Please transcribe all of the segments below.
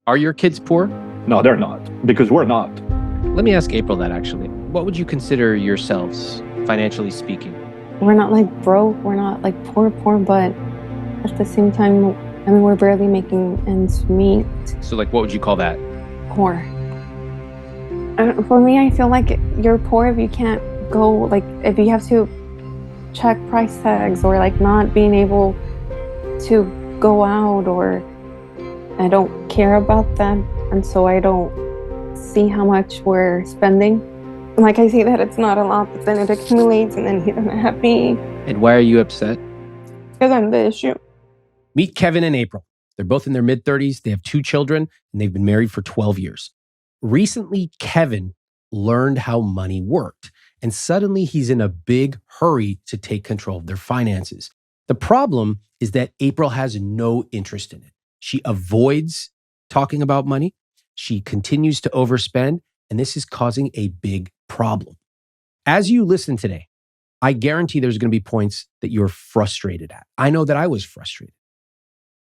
Are your kids poor? No, they're not, because we're not. Let me ask April that actually. What would you consider yourselves, financially speaking? We're not like broke, we're not like poor, but at the same time, I mean, we're barely making ends meet. So like, what would you call that? Poor. For me, I feel like you're poor if you can't go, like if you have to check price tags or like not being able to go out, or I don't care about that. And so I don't see how much we're spending. Like I see that it's not a lot, but then it accumulates and then he doesn't have me. And why are you upset? Because I'm the issue. Meet Kevin and April. They're both in their mid-30s. They have 2 children, and they've been married for 12 years. Recently, Kevin learned how money worked, and suddenly he's in a big hurry to take control of their finances. The problem is that April has no interest in it. She avoids talking about money. She continues to overspend, and this is causing a big problem. As you listen today, I guarantee there's going to be points that you're frustrated at. I know that I was frustrated.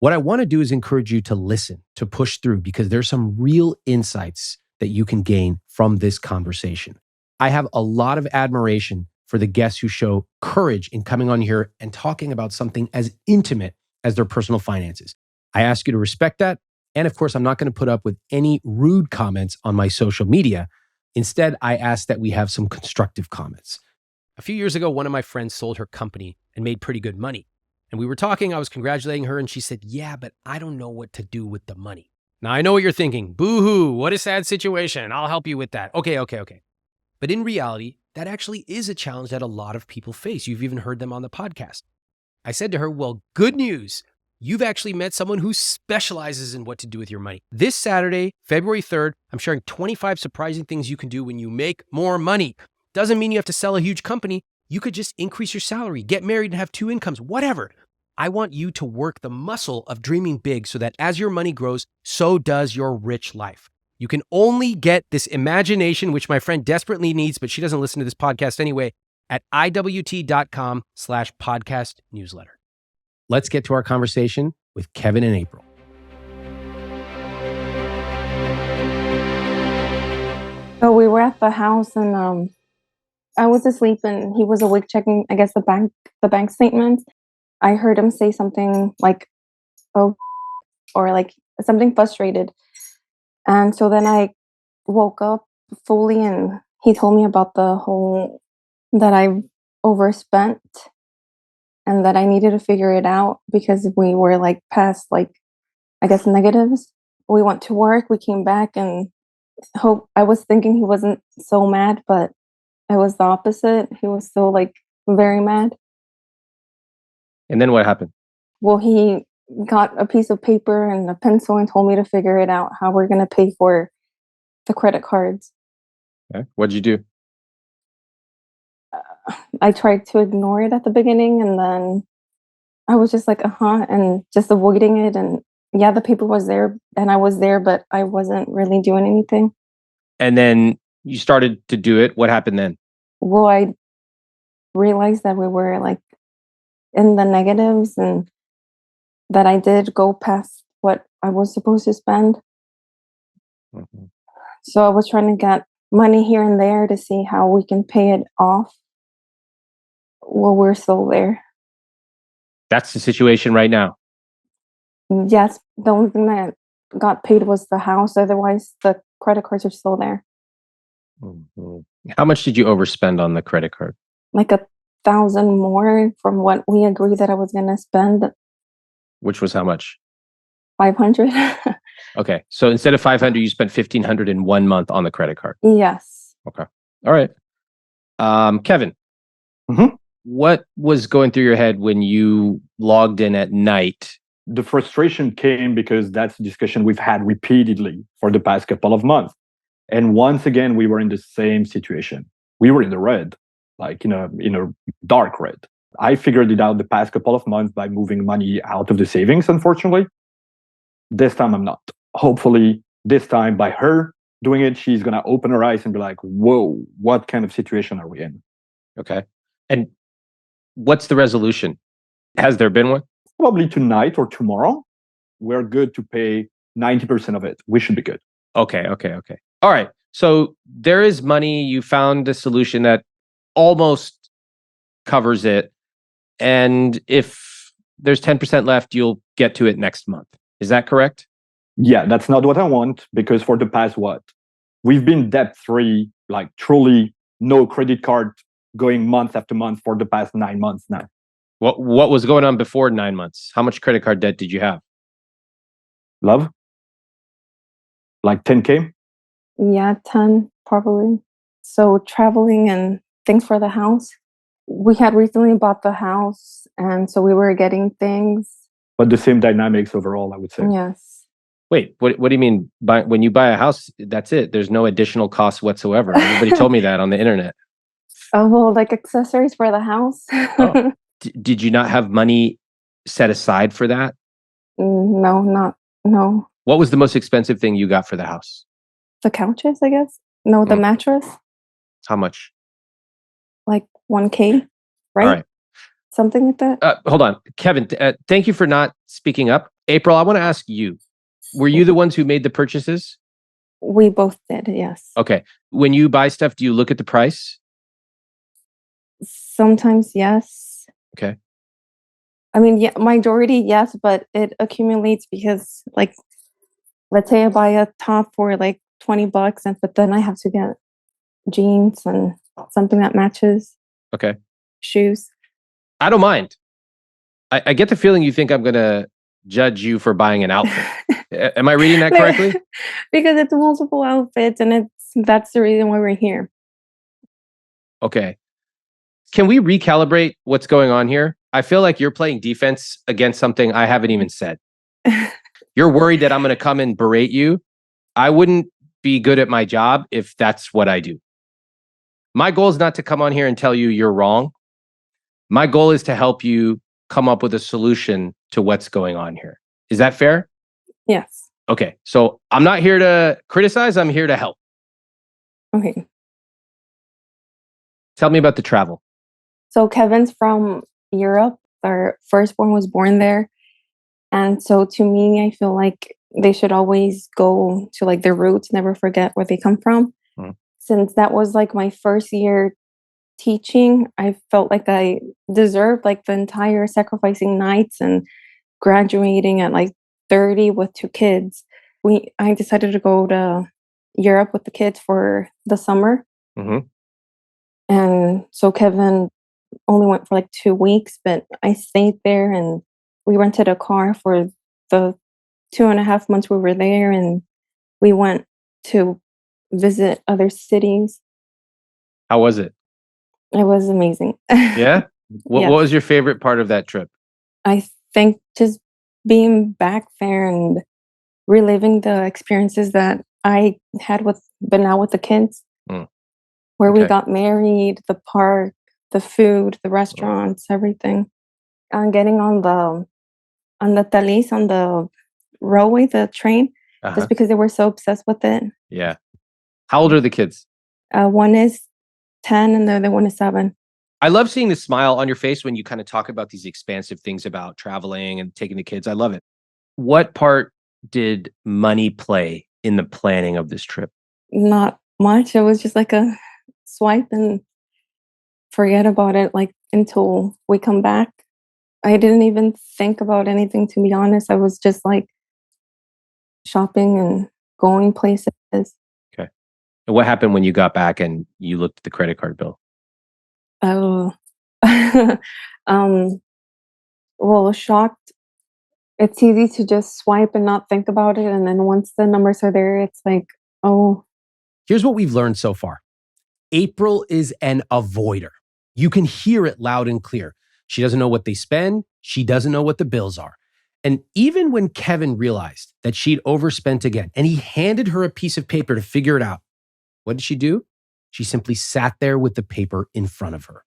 What I want to do is encourage you to listen, to push through, because there's some real insights that you can gain from this conversation. I have a lot of admiration for the guests who show courage in coming on here and talking about something as intimate as their personal finances. I ask you to respect that. And of course, I'm not going to put up with any rude comments on my social media. Instead, I ask that we have some constructive comments. A few years ago, one of my friends sold her company and made pretty good money. And we were talking, I was congratulating her, and she said, yeah, but I don't know what to do with the money. Now, I know what you're thinking. Boo-hoo, what a sad situation. I'll help you with that. Okay. But in reality, that actually is a challenge that a lot of people face. You've even heard them on the podcast. I said to her, well, good news. You've actually met someone who specializes in what to do with your money. This Saturday, February 3rd, I'm sharing 25 surprising things you can do when you make more money. Doesn't mean you have to sell a huge company. You could just increase your salary, get married and have 2 incomes, whatever. I want you to work the muscle of dreaming big so that as your money grows, so does your rich life. You can only get this imagination, which my friend desperately needs, but she doesn't listen to this podcast anyway, at iwt.com/podcast newsletter. Let's get to our conversation with Kevin and April. So we were at the house and I was asleep and he was awake checking, I guess, the bank statements. I heard him say something like, oh, or like something frustrated. And so then I woke up fully and he told me about the whole that I overspent and that I needed to figure it out because we were like past like, I guess, negatives. We went to work, we came back and I was thinking he wasn't so mad, but it was the opposite. He was still like very mad. And then what happened? Well, he got a piece of paper and a pencil and told me to figure it out, how we're going to pay for the credit cards. Okay. What'd you do? I tried to ignore it at the beginning and then I was just like, and just avoiding it. And yeah, the paper was there and I was there, but I wasn't really doing anything. And then you started to do it. What happened then? Well, I realized that we were like in the negatives and that I did go past what I was supposed to spend. Mm-hmm. So I was trying to get money here and there to see how we can pay it off while we're still there. That's the situation right now. Yes, the only thing that got paid was the house. Otherwise, the credit cards are still there. Mm-hmm. How much did you overspend on the credit card? Like 1,000 more from what we agreed that I was going to spend. Which was how much? 500. Okay. So instead of 500, you spent 1,500 in 1 month on the credit card. Yes. Okay. All right. Kevin, Mm-hmm. what was going through your head when you logged in at night? The frustration came because that's a discussion we've had repeatedly for the past couple of months. And once again, we were in the same situation. We were in the red, like in a dark red. I figured it out the past couple of months by moving money out of the savings, unfortunately. This time I'm not. Hopefully, this time by her doing it, she's going to open her eyes and be like, whoa, what kind of situation are we in? Okay. And what's the resolution? Has there been one? Probably tonight or tomorrow. We're good to pay 90% of it, we should be good. Okay. All right. So there is money. You found a solution that almost covers it. And if there's 10% left, you'll get to it next month. Is that correct? Yeah, that's not what I want, because for the past we've been debt free, like truly no credit card going month after month for the past 9 months now. What was going on before 9 months? How much credit card debt did you have? Love? Like 10K? Yeah, 10 probably. So traveling and things for the house. We had recently bought the house, and so we were getting things. But the same dynamics overall, I would say. Yes. Wait, what do you mean? When you buy a house, that's it. There's no additional costs whatsoever. Everybody told me that on the internet. Oh, well, like accessories for the house. Oh. Did you not have money set aside for that? No. What was the most expensive thing you got for the house? The couches, I guess. No, the mattress. How much? Like 1K, right? All right. Something like that. Hold on. Kevin, thank you for not speaking up. April, I want to ask you, were you the ones who made the purchases? We both did, yes. Okay. When you buy stuff, do you look at the price? Sometimes, yes. Okay. I mean, yeah, majority, yes, but it accumulates because, like, let's say I buy a top for like $20, but then I have to get jeans and something that matches. Okay. Shoes. I don't mind. I get the feeling you think I'm going to judge you for buying an outfit. Am I reading that correctly? Because it's multiple outfits, and that's the reason why we're here. Okay. Can we recalibrate what's going on here? I feel like you're playing defense against something I haven't even said. You're worried that I'm going to come and berate you. I wouldn't be good at my job if that's what I do. My goal is not to come on here and tell you you're wrong. My goal is to help you come up with a solution to what's going on here. Is that fair? Yes. Okay. So I'm not here to criticize. I'm here to help. Okay. Tell me about the travel. So Kevin's from Europe. Our firstborn was born there. And so to me, I feel like they should always go to like their roots, never forget where they come from. Since that was like my first year teaching, I felt like I deserved like the entire sacrificing nights and graduating at like 30 with 2 kids. I decided to go to Europe with the kids for the summer. And so Kevin only went for like 2 weeks, but I stayed there, and we rented a car for the 2.5 months we were there, and we went to visit other cities. How was it? It was amazing. Yeah? What Yes. was your favorite part of that trip? I think just being back there and reliving the experiences that I had but now with the kids, where we Okay. got married, the park, the food, the restaurants, everything. And getting on the Thalys, on the railway, the train, just because they were so obsessed with it. Yeah. How old are the kids? One is 10 and the other one is 7. I love seeing the smile on your face when you kind of talk about these expansive things about traveling and taking the kids. I love it. What part did money play in the planning of this trip? Not much. It was just like a swipe and forget about it, like until we come back. I didn't even think about anything, to be honest. I was just like shopping and going places. Okay. And what happened when you got back and you looked at the credit card bill? Oh, well, shocked. It's easy to just swipe and not think about it. And then once the numbers are there, it's like, oh. Here's what we've learned so far. April is an avoider. You can hear it loud and clear. She doesn't know what they spend. She doesn't know what the bills are. And even when Kevin realized that she'd overspent again, and he handed her a piece of paper to figure it out, what did she do? She simply sat there with the paper in front of her.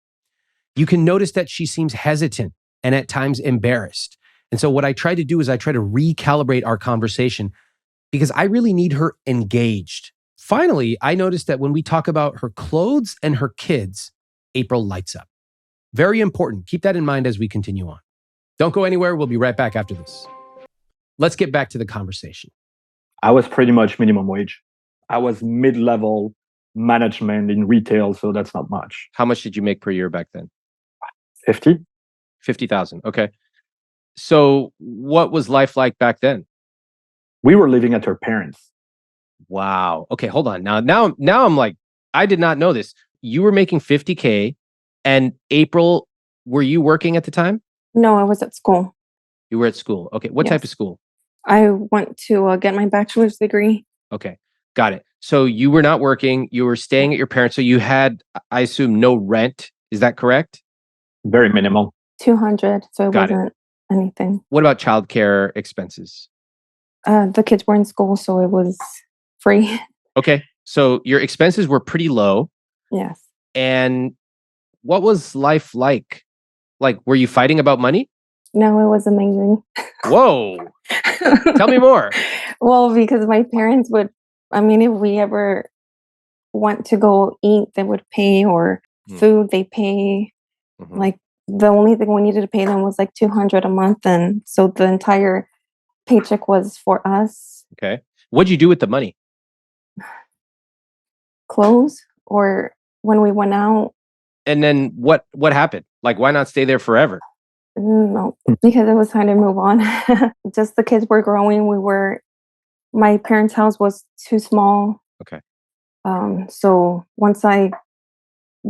You can notice that she seems hesitant and at times embarrassed. And so what I try to do is I try to recalibrate our conversation because I really need her engaged. Finally, I noticed that when we talk about her clothes and her kids, April lights up. Very important. Keep that in mind as we continue on. Don't go anywhere. We'll be right back after this. Let's get back to the conversation. I was pretty much minimum wage. I was mid-level management in retail, so that's not much. How much did you make per year back then? 50? 50,000. Okay. So what was life like back then? We were living at her parents. Wow. Okay, hold on. Now I'm like, I did not know this. You were making 50K, and April, were you working at the time? No, I was at school. You were at school. Okay. What type of Yes. school? I went to get my bachelor's degree. Okay. Got it. So you were not working, you were staying at your parents. So you had, I assume, no rent. Is that correct? Very minimal. 200, so it Got it. wasn't anything. What about childcare expenses? The kids were in school, so it was free. Okay. So your expenses were pretty low. Yes. And what was life like? Like, were you fighting about money? No, it was amazing. Whoa. Tell me more. Well, because my parents would, I mean, if we ever want to go eat, they would pay, or food, they pay. Mhm. Like, the only thing we needed to pay them was like 200 a month. And so the entire paycheck was for us. Okay. What'd you do with the money? Clothes, or when we went out. And then what happened? Like, why not stay there forever? No, because it was time to move on. Just the kids were growing. My parents' house was too small. Okay. So once I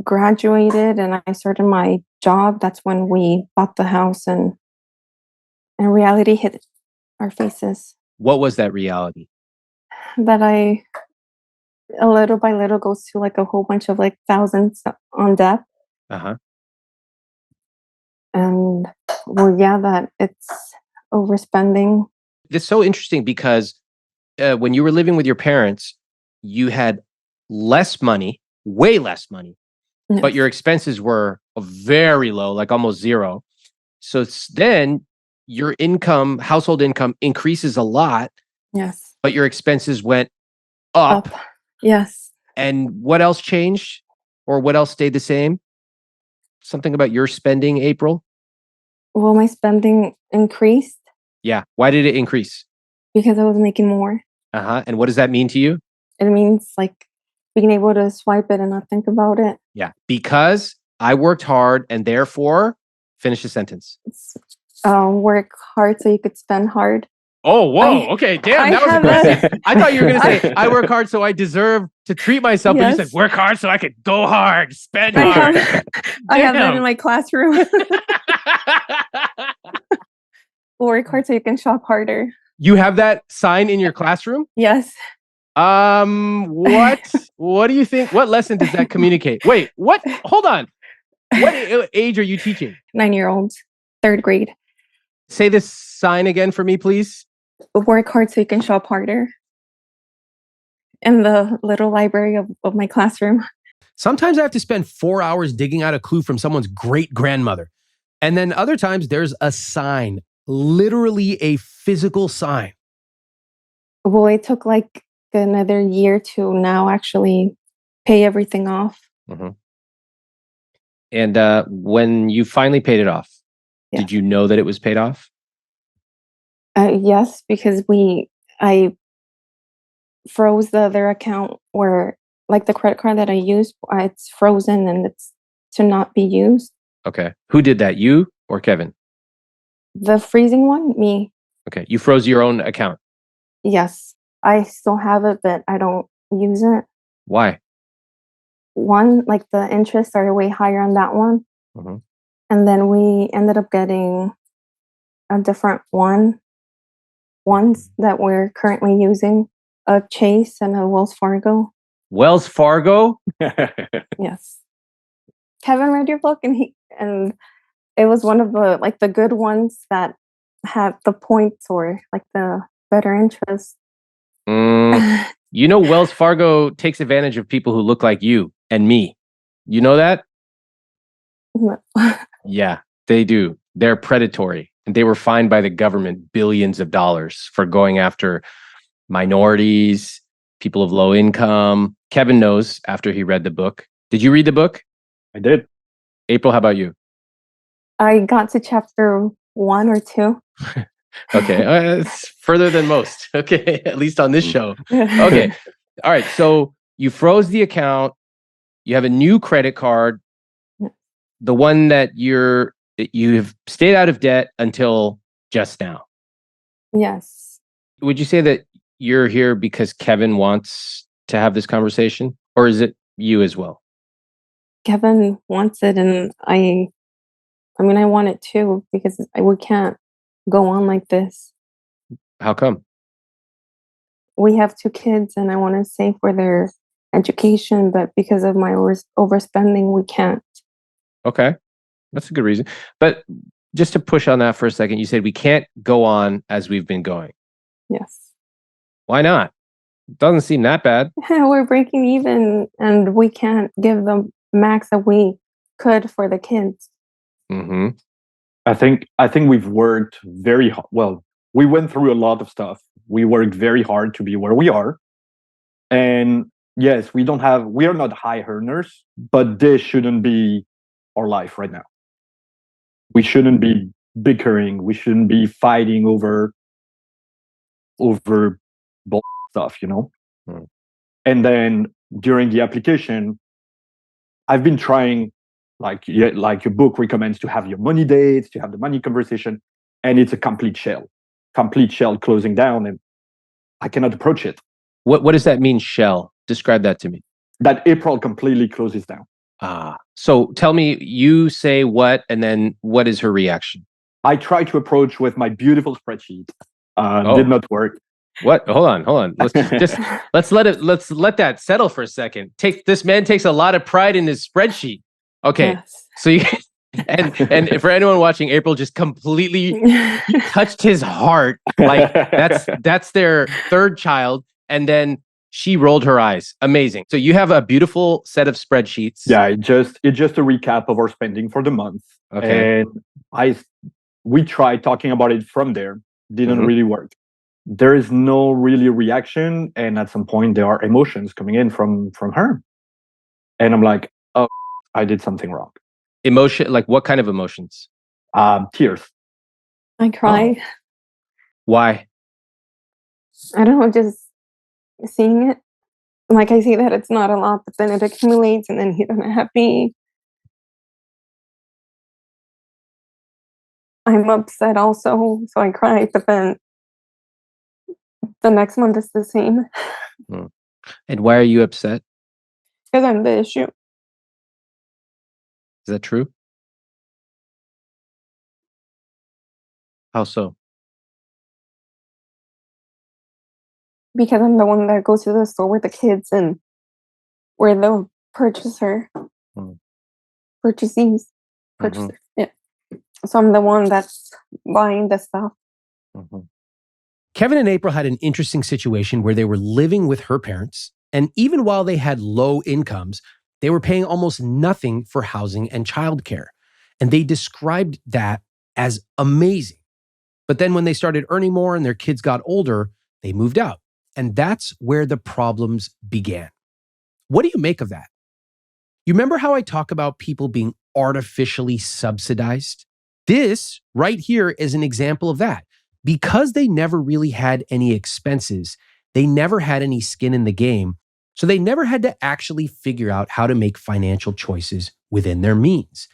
graduated and I started my job, that's when we bought the house, and reality hit our faces. What was that reality? That I, a little by little, goes to like a whole bunch of like thousands on debt. Uh-huh. And well, yeah, that it's overspending. It's so interesting because when you were living with your parents, you had less money, way less money, but your expenses were very low, like almost zero. So then your income, household income, increases a lot. Yes. But your expenses went up. Yes. And what else changed? Or what else stayed the same? Something about your spending, April? Well, my spending increased. Yeah. Why did it increase? Because I was making more. Uh-huh. And what does that mean to you? It means like being able to swipe it and not think about it. Yeah. Because I worked hard and therefore, finish the sentence. Work hard so you could spend hard. Oh, whoa. Okay. Damn. That was aggressive. I thought you were going to say, I work hard so I deserve to treat myself. Yes. But you said, work hard so I could go hard, spend hard. I have that in my classroom. Work hard so you can shop harder. You have that sign in your classroom? Yes. What do you think? What lesson does that communicate? Wait, what? Hold on. What age are you teaching? 9-year-olds, 3rd grade. Say this sign again for me, please. Work hard so you can shop harder. In the little library of my classroom. Sometimes I have to spend 4 hours digging out a clue from someone's great grandmother. And then other times there's a sign, literally a physical sign. Well, it took like another year to now actually pay everything off. Mm-hmm. And when you finally paid it off, did you know that it was paid off? Yes, because I froze the other account where, like, the credit card that I used, it's frozen and it's to not be used. Okay. Who did that? You or Kevin? The freezing one, me. Okay. You froze your own account? Yes. I still have it, but I don't use it. Why? One, like the interest started way higher on that one. Mm-hmm. And then we ended up getting a different ones that we're currently using, a Chase and a Wells Fargo. Wells Fargo? Yes. Kevin read your book, and it was one of the like the good ones that had the points or like the better interest. You know, Wells Fargo takes advantage of people who look like you and me. You know that? Yeah, they do. They're predatory. And they were fined by the government billions of dollars for going after minorities, people of low income. Kevin knows after he read the book. Did you read the book? I did. April, how about you? I got to chapter 1 or 2. Okay. It's further than most. Okay. At least on this show. Okay. All right. So you froze the account. You have a new credit card. The one that you've stayed out of debt until just now. Yes. Would you say that you're here because Kevin wants to have this conversation, or is it you as well? Kevin wants it, and I mean, I want it too because we can't go on like this. How come? We have 2 kids, and I want to save for their education, but because of my overspending, we can't. Okay. That's a good reason. But just to push on that for a second, you said we can't go on as we've been going. Yes. Why not? Doesn't seem that bad. We're breaking even, and we can't give the max that we could for the kids. Mm-hmm. I think we've worked very hard. Well, we went through a lot of stuff. We worked very hard to be where we are. And yes, we are not high earners, but this shouldn't be our life right now. We shouldn't be bickering. We shouldn't be fighting over stuff, you know? Mm. And then during the application, I've been trying, like your book recommends, to have your money dates, to have the money conversation, and it's a complete shell closing down, and I cannot approach it. What does that mean, shell? Describe that to me. That April completely closes down. So tell me, you say what, and then what is her reaction? I tried to approach with my beautiful spreadsheet. Did not work. What? Hold on. Let's let that settle for a second. This man takes a lot of pride in his spreadsheet. Okay. Yes. So you and for anyone watching, April just completely touched his heart. Like that's their third child, and then she rolled her eyes. Amazing. So you have a beautiful set of spreadsheets. Yeah, it's just a recap of our spending for the month. Okay. And we tried talking about it from there. Didn't really work. There is no really reaction, and at some point there are emotions coming in from her, and I'm like, oh, I did something wrong. Emotion, like what kind of emotions? Tears. I cry. Oh. Why? I don't know, just seeing it. Like, I see that it's not a lot, but then it accumulates, and then he's unhappy. I'm upset also, so I cry, but then the next month is the same. And why are you upset? Because I'm the issue. Is that true? How so? Because I'm the one that goes to the store with the kids, and we're the purchaser. Purchasees. Purchaser. Yeah. So I'm the one that's buying the stuff. Kevin and April had an interesting situation where they were living with her parents, and even while they had low incomes, they were paying almost nothing for housing and childcare. And they described that as amazing. But then when they started earning more and their kids got older, they moved out. And that's where the problems began. What do you make of that? You remember how I talk about people being artificially subsidized? This right here is an example of that. Because they never really had any expenses, they never had any skin in the game, so they never had to actually figure out how to make financial choices within their means.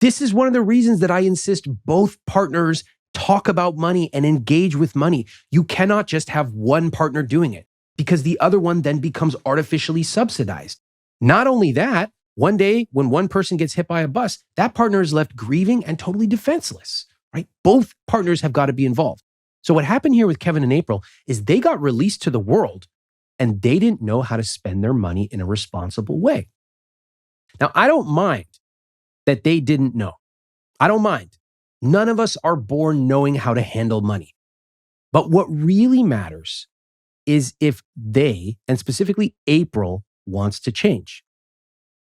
This is one of the reasons that I insist both partners talk about money and engage with money. You cannot just have one partner doing it because the other one then becomes artificially subsidized. Not only that, one day when one person gets hit by a bus, that partner is left grieving and totally defenseless, right? Both partners have got to be involved. So what happened here with Kevin and April is they got released to the world and they didn't know how to spend their money in a responsible way. Now, I don't mind that they didn't know. I don't mind. None of us are born knowing how to handle money. But what really matters is if they, and specifically April, wants to change.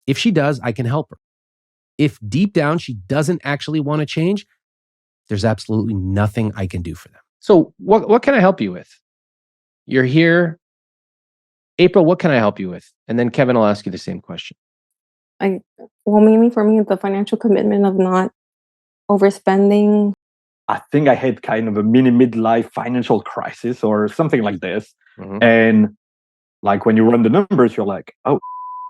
If she does, I can help her. If deep down she doesn't actually want to change, there's absolutely nothing I can do for them. So what can I help you with? You're here. April, what can I help you with? And then Kevin, I'll ask you the same question. Mainly for me, the financial commitment of not overspending. I think I had kind of a mini midlife financial crisis or something like this. Mhm. And like when you run the numbers, you're like, oh,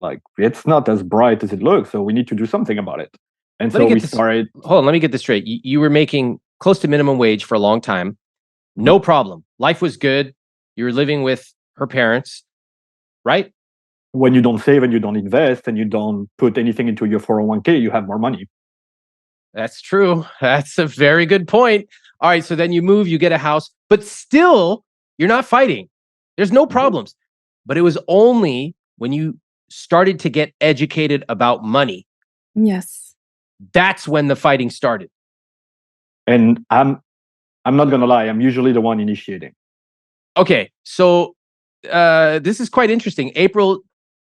like it's not as bright as it looks. So we need to do something about it. And Let me so get we this. started. Hold on, let me get this straight. You were making close to minimum wage for a long time. No problem. Life was good. You were living with her parents, right? When you don't save and you don't invest and you don't put anything into your 401k, you have more money. That's true. That's a very good point. All right, so then you move, you get a house, but still you're not fighting. There's no problems. But it was only when you started to get educated about money, Yes. that's when the fighting started. And I'm not gonna lie, I'm usually the one initiating. Okay, so this is quite interesting. April,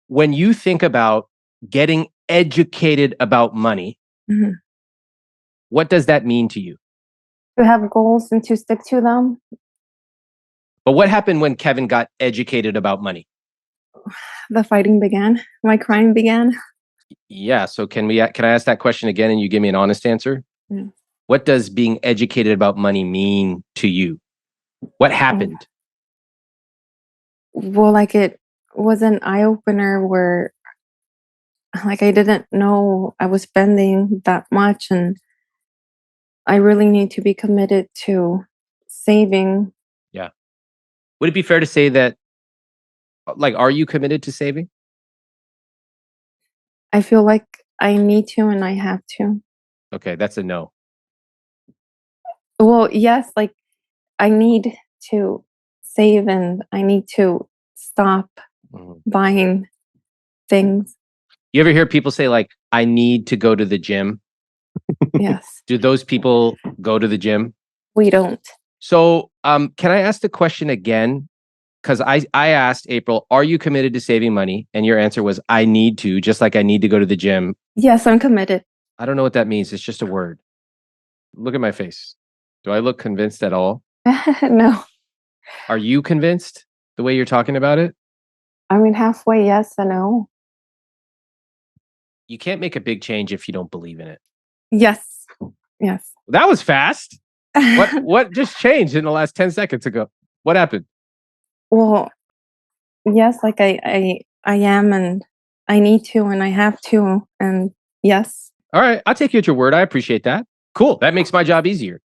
when you think about getting educated about money, Mhm. what does that mean to you? To have goals and to stick to them. But what happened when Kevin got educated about money? The fighting began. My crying began. Yeah, so can I ask that question again and you give me an honest answer? Yeah. What does being educated about money mean to you? What happened? Well, like it was an eye opener where like I didn't know I was spending that much, and I really need to be committed to saving. Yeah. Would it be fair to say that, like, are you committed to saving? I feel like I need to and I have to. Okay, that's a no. Well, yes, like I need to save and I need to stop Mhm. buying things. You ever hear people say, like, I need to go to the gym? Yes, Do those people go to the gym? we don't. So, can I ask the question again? Because I asked April, are you committed to saving money? And your answer was, I need to, just like I need to go to the gym. Yes, I'm committed. I don't know what that means. It's just a word. Look at my face. Do I look convinced at all? No, Are you convinced the way you're talking about it? I mean halfway yes and no. You can't make a big change if you don't believe in it. Yes, yes. That was fast. What just changed in the last 10 seconds ago? What happened? Well, yes, like I am and I need to and I have to and yes. All right, I'll take you at your word. I appreciate that. Cool. That makes my job easier.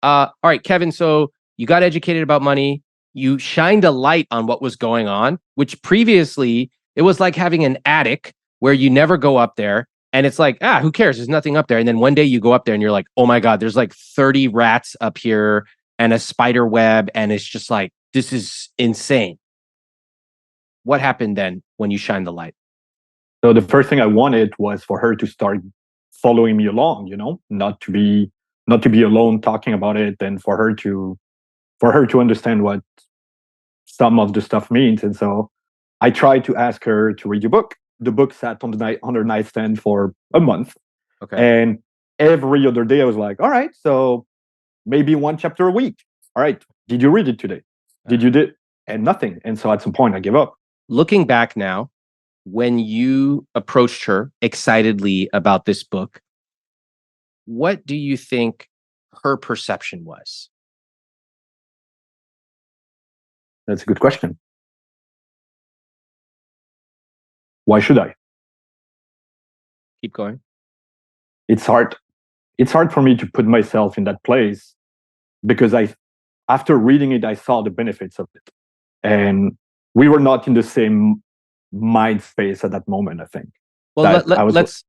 All right, Kevin. So you got educated about money. You shined a light on what was going on, which previously it was like having an attic where you never go up there. And it's like, who cares? There's nothing up there. And then one day you go up there and you're like, oh my God, there's like 30 rats up here and a spider web. And it's just like, this is insane. What happened then when you shined the light? So the first thing I wanted was for her to start following me along, not to be alone talking about it, and for her to understand what some of the stuff means. And so I tried to ask her to read a book. The book sat on her nightstand for a month. Okay. And every other day I was like, all right, so maybe one chapter a week. All right, did you read it today? Did you did? And nothing. And so at some point I gave up. Looking back now, when you approached her excitedly about this book, what do you think her perception was? That's a good question. Why should I? Keep going. It's hard. It's hard for me to put myself in that place because after reading it, I saw the benefits of it. And we were not in the same mind space at that moment, I think. Well,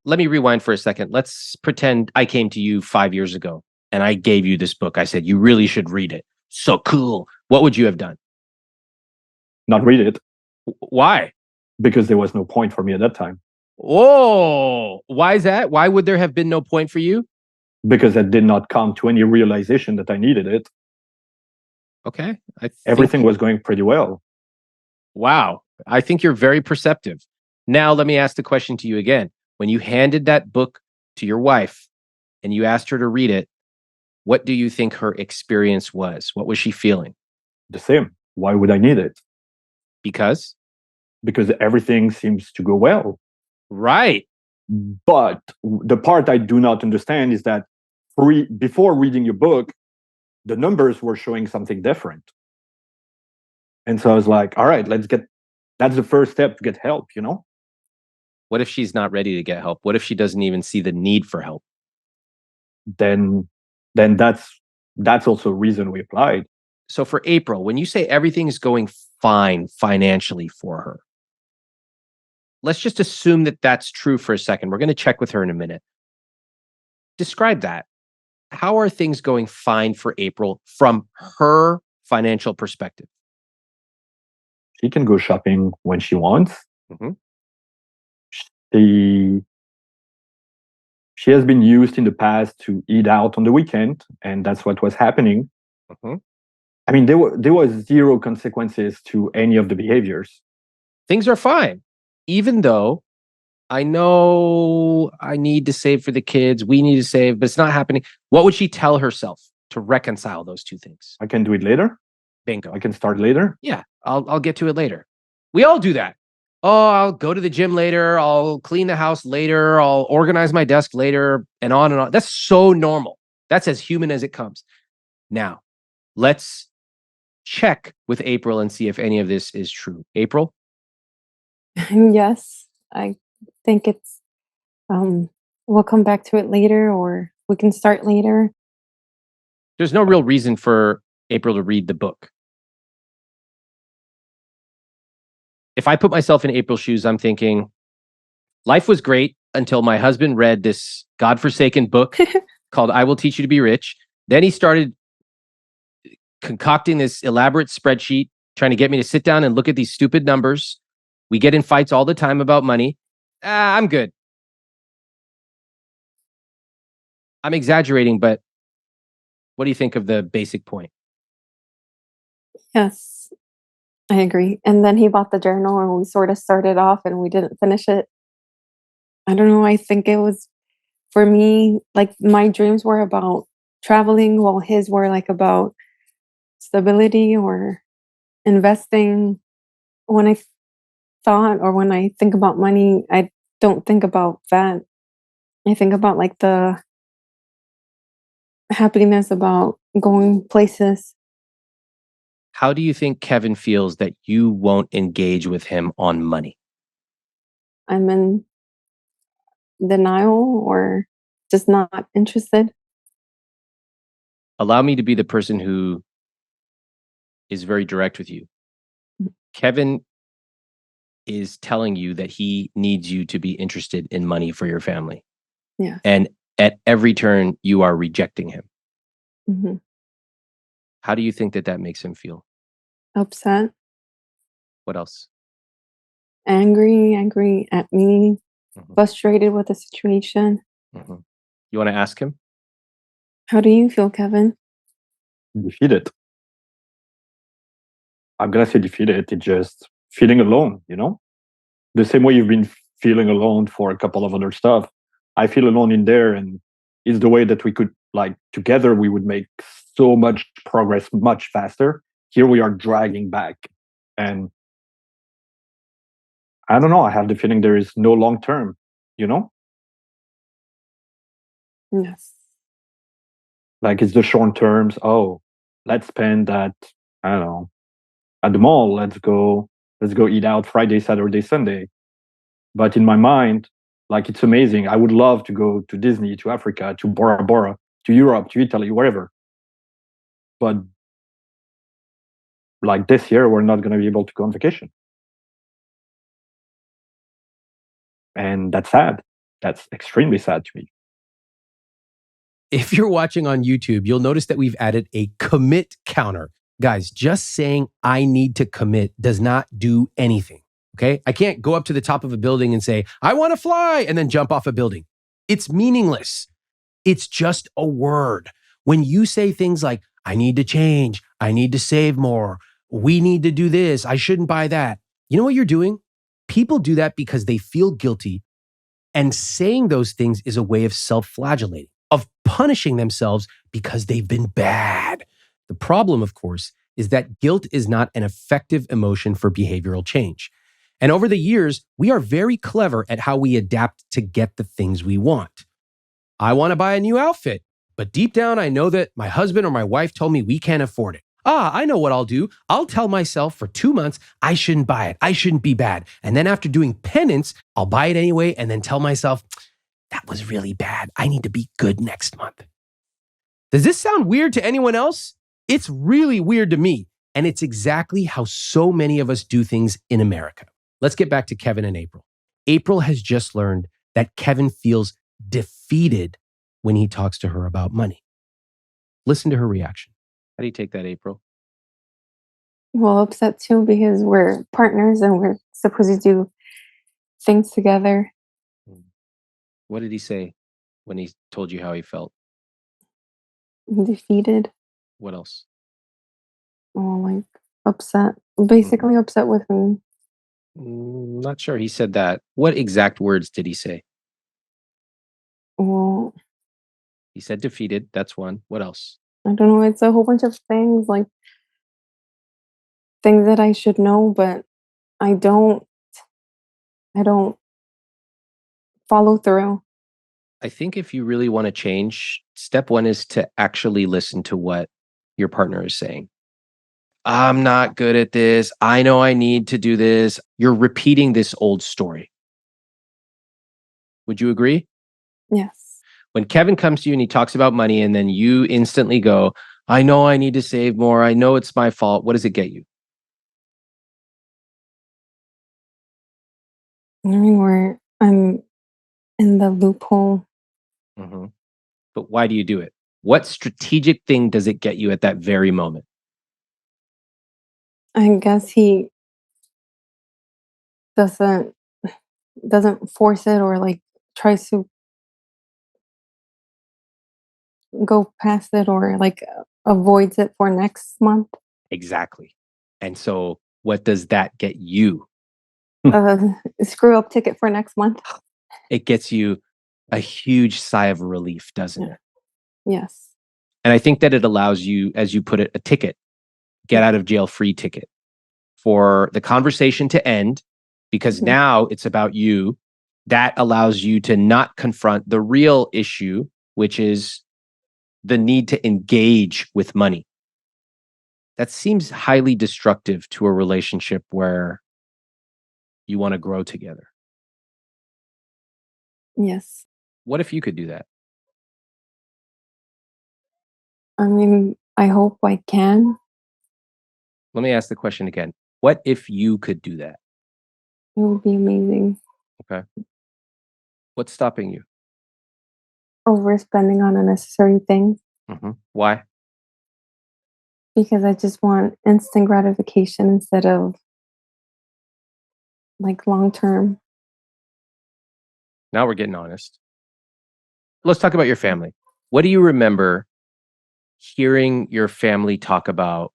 let me rewind for a second. Let's pretend I came to you 5 years ago and I gave you this book. I said, you really should read it. So cool. What would you have done? Not read it. Why? Because there was no point for me at that time. Oh, why is that? Why would there have been no point for you? Because I did not come to any realization that I needed it. Okay. Everything was going pretty well. Wow. I think you're very perceptive. Now, let me ask the question to you again. When you handed that book to your wife and you asked her to read it, what do you think her experience was? What was she feeling? The same. Why would I need it? Because everything seems to go well. Right. But the part I do not understand is that before reading your book, the numbers were showing something different. And so I was like, all right, that's the first step to get help, you know? What if she's not ready to get help? What if she doesn't even see the need for help? Then that's also a reason we applied. So for April, when you say everything is going fine financially for her, let's just assume that that's true for a second. We're going to check with her in a minute. Describe that. How are things going fine for April from her financial perspective? She can go shopping when she wants. Mhm. She has been used in the past to eat out on the weekend, and that's what was happening. Mhm. I mean, there was zero consequences to any of the behaviors. Things are fine, even though I know I need to save for the kids. We need to save, but it's not happening. What would she tell herself to reconcile those two things? I can do it later. Bingo. I can start later. Yeah, I'll get to it later. We all do that. Oh, I'll go to the gym later. I'll clean the house later. I'll organize my desk later, and on and on. That's so normal. That's as human as it comes. Now, let's check with April and see if any of this is true. April? Yes, I think it's, we'll come back to it later, or we can start later. There's no real reason for April to read the book. If I put myself in April's shoes, I'm thinking, life was great until my husband read this godforsaken book called I Will Teach You to Be Rich. Then he started concocting this elaborate spreadsheet, trying to get me to sit down and look at these stupid numbers. We get in fights all the time about money. I'm good. I'm exaggerating, but what do you think of the basic point? Yes, I agree. And then he bought the journal and we sort of started off and we didn't finish it. I don't know. I think it was, for me, like my dreams were about traveling, while his were like about stability or investing. When I thought, or when I think about money, I don't think about that. I think about like the happiness about going places. How do you think Kevin feels that you won't engage with him on money? I'm in denial or just not interested. Allow me to be the person who is very direct with you. Kevin is telling you that he needs you to be interested in money for your family. Yeah. And at every turn, you are rejecting him. Hmm. How do you think that makes him feel? Upset, What else? angry at me, Mhm, frustrated with the situation. mhm. You want to ask him? How do you feel, Kevin? Defeated. I'm gonna say defeated. It's just feeling alone, you know? The same way you've been feeling alone for a couple of other stuff. I feel alone in there, and it's the way that we could, like, together we would make so much progress much faster. Here we are dragging back. And I don't know, I have the feeling there is no long term, you know? Yes. Like it's the short terms. Oh, let's spend at, I don't know, at the mall. Let's go eat out Friday, Saturday, Sunday. But in my mind, like it's amazing. I would love to go to Disney, to Africa, to Bora Bora, to Europe, to Italy, wherever. But like this year, we're not going to be able to go on vacation. And that's sad. That's extremely sad to me. If you're watching on YouTube, you'll notice that we've added a commit counter. Guys, just saying I need to commit does not do anything. Okay? I can't go up to the top of a building and say, I want to fly, and then jump off a building. It's meaningless. It's just a word. When you say things like, I need to change, I need to save more, we need to do this, I shouldn't buy that. You know what you're doing? People do that because they feel guilty, and saying those things is a way of self-flagellating, of punishing themselves because they've been bad. The problem, of course, is that guilt is not an effective emotion for behavioral change. And over the years, we are very clever at how we adapt to get the things we want. I want to buy a new outfit, But deep down, I know that my husband or my wife told me we can't afford it. I know what I'll do. I'll tell myself for 2 months, I shouldn't buy it. I shouldn't be bad. And then after doing penance, I'll buy it anyway and then tell myself, that was really bad. I need to be good next month. Does this sound weird to anyone else? It's really weird to me. And it's exactly how so many of us do things in America. Let's get back to Kevin and April. April has just learned that Kevin feels defeated when he talks to her about money. Listen to her reaction. How do you take that, April? Well, upset too because we're partners and we're supposed to do things together. What did he say when he told you how he felt? Defeated. What else? Oh, like upset. Basically upset with me. Not sure he said that. What exact words did he say? Well, He said defeated. That's one. What else? I don't know. It's a whole bunch of things, like things that I should know, but I don't follow through. I think if you really want to change, step one is to actually listen to what your partner is saying. I'm not good at this. I know I need to do this. You're repeating this old story. Would you agree? Yes. When Kevin comes to you and he talks about money and then you instantly go, I know I need to save more. I know it's my fault. What does it get you? I mean, where I'm in the loophole. Mm-hmm. But why do you do it? What strategic thing does it get you at that very moment? I guess he doesn't force it or like tries to go past it or like avoids it for next month. Exactly. And so what does that get you? Screw up ticket for next month. It gets you a huge sigh of relief, doesn't it? Yes. And I think that it allows you, as you put it, a ticket, get out of jail free ticket for the conversation to end, because now it's about you. That allows you to not confront the real issue, which is the need to engage with money. That seems highly destructive to a relationship where you want to grow together. Yes. What if you could do that? I mean, I hope I can. Let me ask the question again. What if you could do that? It would be amazing. Okay. What's stopping you? Overspending on unnecessary things Why? because I just want instant gratification instead of like long term. Now we're getting honest. Let's talk about your family. What do you remember hearing your family talk about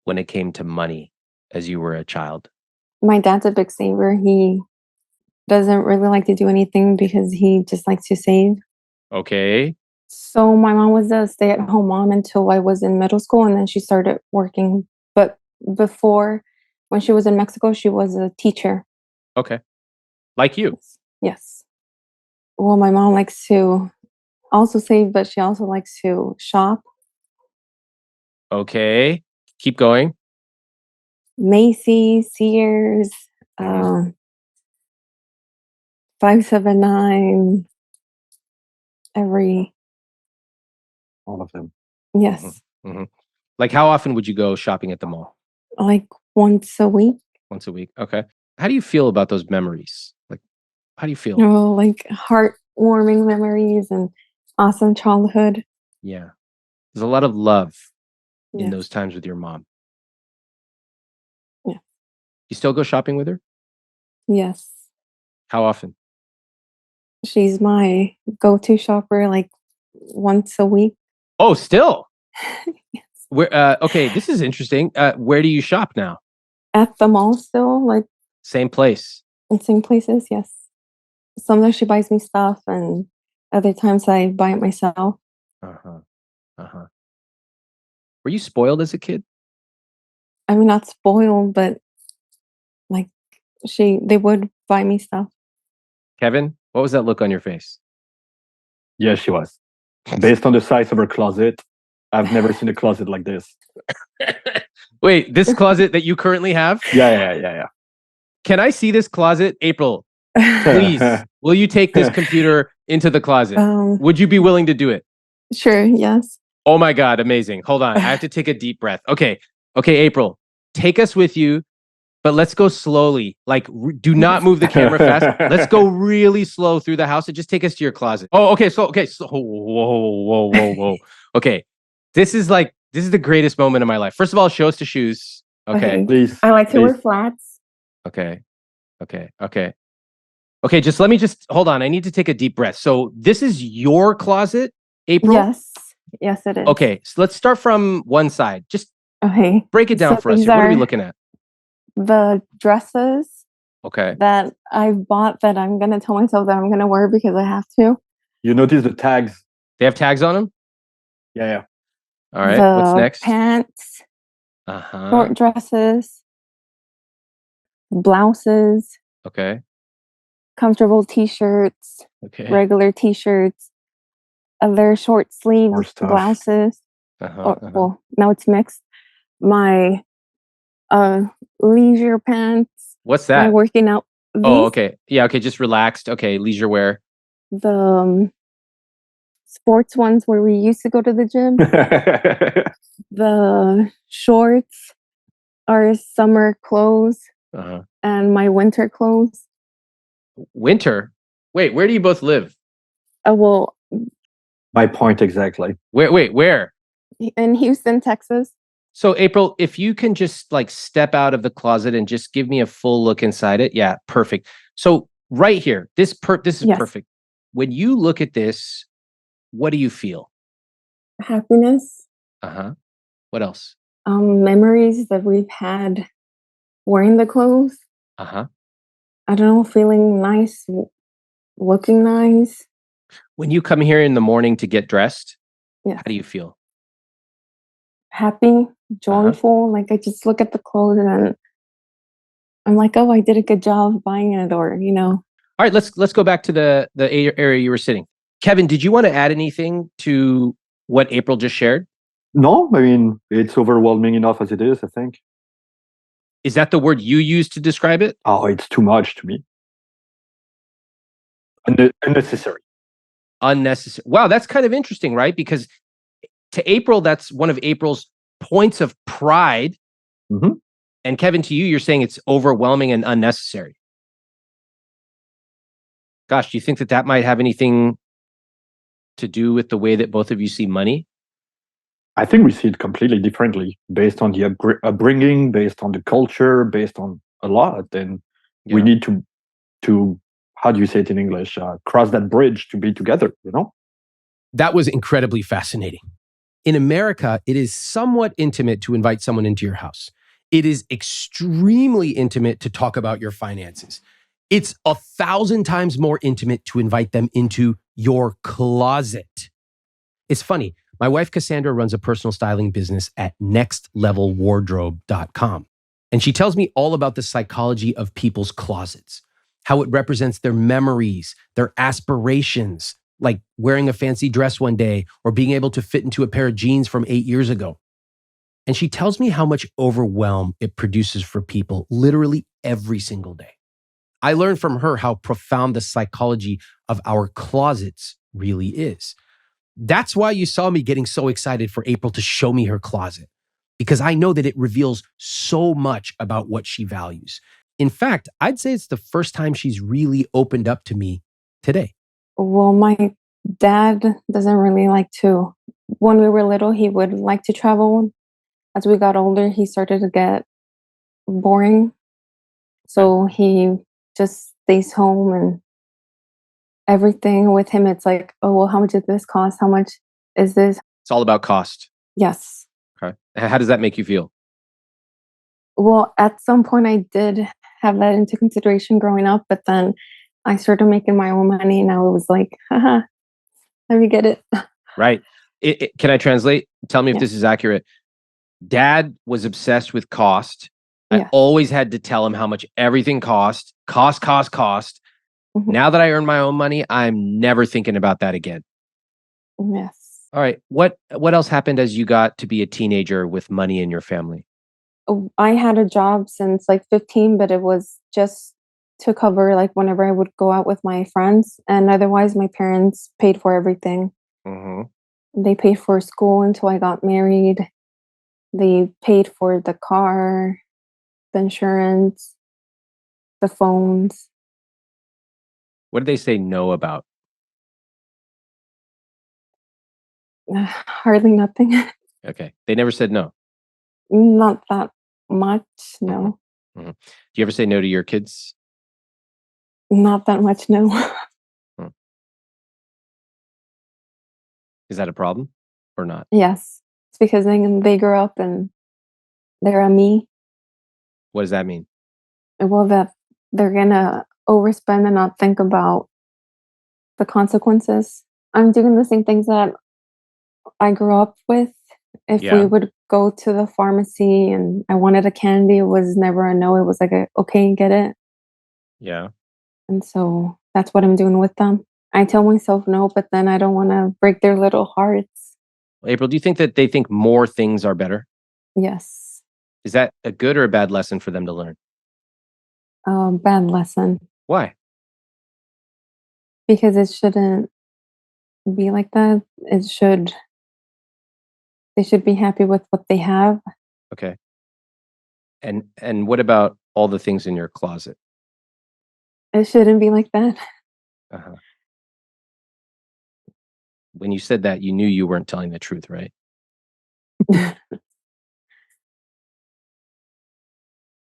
when it came to money as you were a child? My dad's a big saver. He doesn't really like to do anything because he just likes to save. Okay. So my mom was a stay-at-home mom until I was in middle school, and then she started working. But before, when she was in Mexico, she was a teacher. Okay. Like you. Yes. Well, my mom likes to also save, but she also likes to shop. Okay. Keep going. Macy's, Sears, 579, every, All of them. yes, Like how often would you go shopping at the mall? like once a week. Once a week. Okay. How do you feel about those memories? Like, how do you feel? Oh, like heartwarming memories and awesome childhood. Yeah. There's a lot of love in Yes. those times with your mom. Yeah. You still go shopping with her? Yes. How often? She's my go-to shopper like once a week. Oh, still? Yes. Where? Okay, this is interesting. Where do you shop now? At the mall still, like Same place. in same places, yes. Sometimes she buys me stuff and other times I buy it myself. Uh-huh. Uh-huh. Were you spoiled as a kid? I mean, not spoiled, but like they would buy me stuff. Kevin, what was that look on your face? Yes, she was. Based on the size of her closet, I've never seen a closet like this. Wait, this closet that you currently have? Yeah. Can I see this closet? April, please, will you take this computer into the closet? Would you be willing to do it? Sure, yes. Oh my God, amazing. Hold on. I have to take a deep breath. Okay, April, take us with you, but let's go slowly. Like, do not move the camera fast. Let's go really slow through the house and just take us to your closet. Oh, okay. So, whoa. Okay, this is the greatest moment of my life. First of all, show us the shoes. Okay, Please. I like to wear flats. Okay. Just let me hold on. I need to take a deep breath. So this is your closet, April? Yes, it is. Okay, so let's start from one side. Just break it down for us. What are we looking at? The dresses that I've bought that I'm going to tell myself that I'm going to wear because I have to. You notice the tags? They have tags on them? Yeah. All right, what's next? Pants, short dresses, blouses, comfortable t-shirts, regular t-shirts, other short sleeve blouses. Well, now it's mixed. My leisure pants. What's that? My working out. Oh, okay. Yeah, okay, just relaxed. Okay, leisure wear. The sports ones where we used to go to the gym. The shorts are summer clothes and my winter clothes. Winter? Wait, where do you both live? Well, my point exactly. Where? In Houston, Texas. So April, if you can just step out of the closet and just give me a full look inside it. Yeah, perfect. So right here, this is perfect. When you look at this, what do you feel? Happiness. What else? Memories that we've had wearing the clothes. I don't know, feeling nice, looking nice. When you come here in the morning to get dressed, how do you feel? Happy, joyful. Like I just look at the clothes and I'm like, oh, I did a good job buying it, or All right, let's go back to the area you were sitting. Kevin, did you want to add anything to what April just shared? No, I mean, it's overwhelming enough as it is, I think. Is that the word you use to describe it? Oh, it's too much to me. Unnecessary. Wow, that's kind of interesting, right? Because to April, that's one of April's points of pride. And Kevin, to you, you're saying it's overwhelming and unnecessary. Gosh, do you think that might have anything to do with the way that both of you see money? I think we see it completely differently based on the upbringing, based on the culture, based on a lot. And we need to, how do you say it in English? Cross that bridge to be together, That was incredibly fascinating. In America, it is somewhat intimate to invite someone into your house. It is extremely intimate to talk about your finances. It's 1,000 times more intimate to invite them into your closet. It's funny. My wife, Cassandra, runs a personal styling business at nextlevelwardrobe.com. And she tells me all about the psychology of people's closets, how it represents their memories, their aspirations, like wearing a fancy dress one day or being able to fit into a pair of jeans from 8 years ago. And she tells me how much overwhelm it produces for people literally every single day. I learned from her how profound the psychology of our closets really is. That's why you saw me getting so excited for April to show me her closet, because I know that it reveals so much about what she values. In fact, I'd say it's the first time she's really opened up to me today. Well, my dad doesn't really like to. When we were little, he would like to travel. As we got older, he started to get boring. So he just stays home, and everything with him, it's like, oh, well, how much did this cost? How much is this? It's all about cost. Yes. Okay. How does that make you feel? Well, at some point I did have that into consideration growing up, but then I started making my own money, and now it was like, haha, let me get it. Right. Can I translate? Tell me if this is accurate. Dad was obsessed with cost. I always had to tell him how much everything cost. Mm-hmm. Now that I earn my own money, I'm never thinking about that again. Yes. All right. What else happened as you got to be a teenager with money in your family? Oh, I had a job since like 15, but it was just to cover like whenever I would go out with my friends, and otherwise my parents paid for everything. Mm-hmm. They paid for school until I got married. They paid for the car, the insurance, the phones. What did they say no about? Hardly nothing. Okay. They never said no. Not that much, Mm-hmm. no. Mm-hmm. Do you ever say no to your kids? Not that much, no. Hmm. Is that a problem or not? Yes. It's because they grow up and they're a me. What does that mean? Well, that they're gonna overspend and not think about the consequences. I'm doing the same things that I grew up with. If we Yeah. would go to the pharmacy and I wanted a candy, it was never a no. It was like a okay, get it. Yeah. And so that's what I'm doing with them. I tell myself no, but then I don't want to break their little hearts. April, do you think that they think more things are better? Yes. Is that a good or a bad lesson for them to learn? Bad lesson Why? because it shouldn't be like that. They should be happy with what they have. Okay. And what about all the things in your closet? It shouldn't be like that. Uh-huh. When you said that, you knew you weren't telling the truth, right?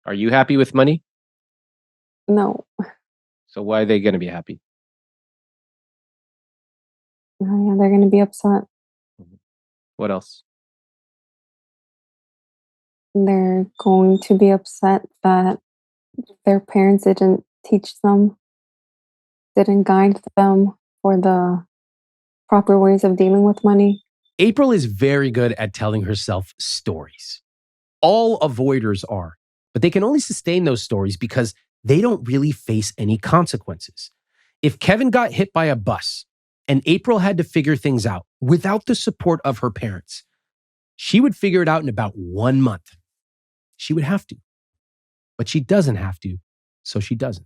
Are you happy with money? No. So why are they going to be happy? Oh, yeah, they're going to be upset. Mhm. What else? They're going to be upset that their parents didn't teach them, didn't guide them for the proper ways of dealing with money. April is very good at telling herself stories. All avoiders are, but they can only sustain those stories because they don't really face any consequences. If Kevin got hit by a bus and April had to figure things out without the support of her parents, she would figure it out in about 1 month. She would have to, but she doesn't have to, so she doesn't.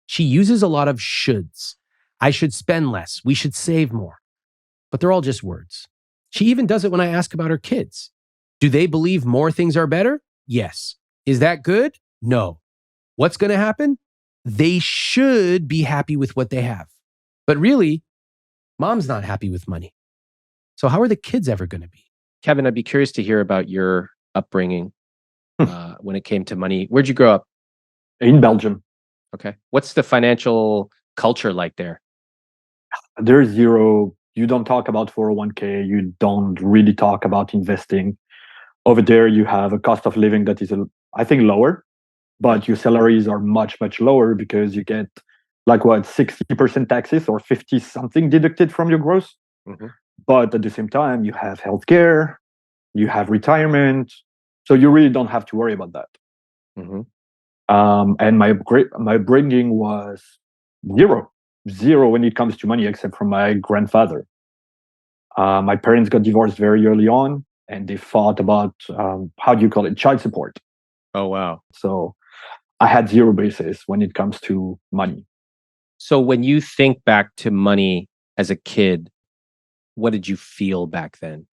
She uses a lot of shoulds. I should spend less. We should save more. But they're all just words. She even does it when I ask about her kids. Do they believe more things are better? Yes. Is that good? No. What's going to happen? They should be happy with what they have. But really, mom's not happy with money. So how are the kids ever going to be? Kevin, I'd be curious to hear about your upbringing when it came to money. Where'd you grow up? In Belgium, Okay. What's the financial culture like there? there's zero. You don't talk about 401k. You don't really talk about investing. Over there, you have a cost of living that is, I think, lower, but your salaries are much, much lower because you get like what, 60% taxes or 50 something deducted from your gross. Mhm. But at the same time, you have healthcare, you have retirement. So you really don't have to worry about that. Mhm. And my bringing was zero, zero when it comes to money, except from my grandfather. My parents got divorced very early on, and they fought about how do you call it, child support. Oh, wow. So I had zero basis when it comes to money. So when you think back to money as a kid, what did you feel back then?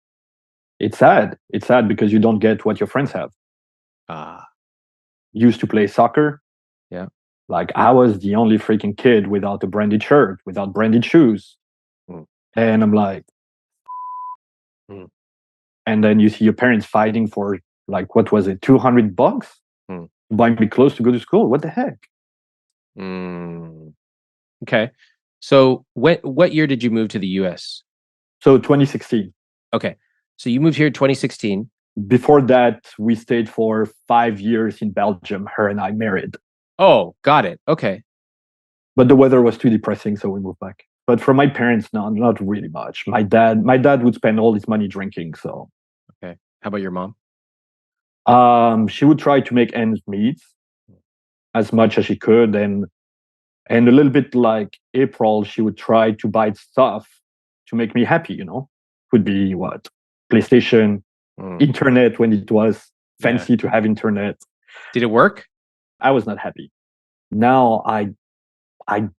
It's sad. It's sad because you don't get what your friends have. Ah, Used to play soccer. yeah. Like I was the only freaking kid without a branded shirt, without branded shoes. Mm. And I'm like, Mm. and then you see your parents fighting for like, what was it, $200 Mm. to buy me clothes to go to school. What the heck? Mm. Okay. So what year did you move to the US? So 2016. Okay. So you moved here in 2016. Before that, we stayed for 5 years in Belgium. Her and I married, Oh, got it. Okay. but the weather was too depressing, so we moved back. But for my parents, no, not really much. My dad would spend all his money drinking. So Okay. How about your mom? she would try to make ends meet as much as she could, and a little bit like April, she would try to buy stuff to make me happy, Would be what? PlayStation, internet when it was fancy to have internet. Did it work? I was not happy. Now I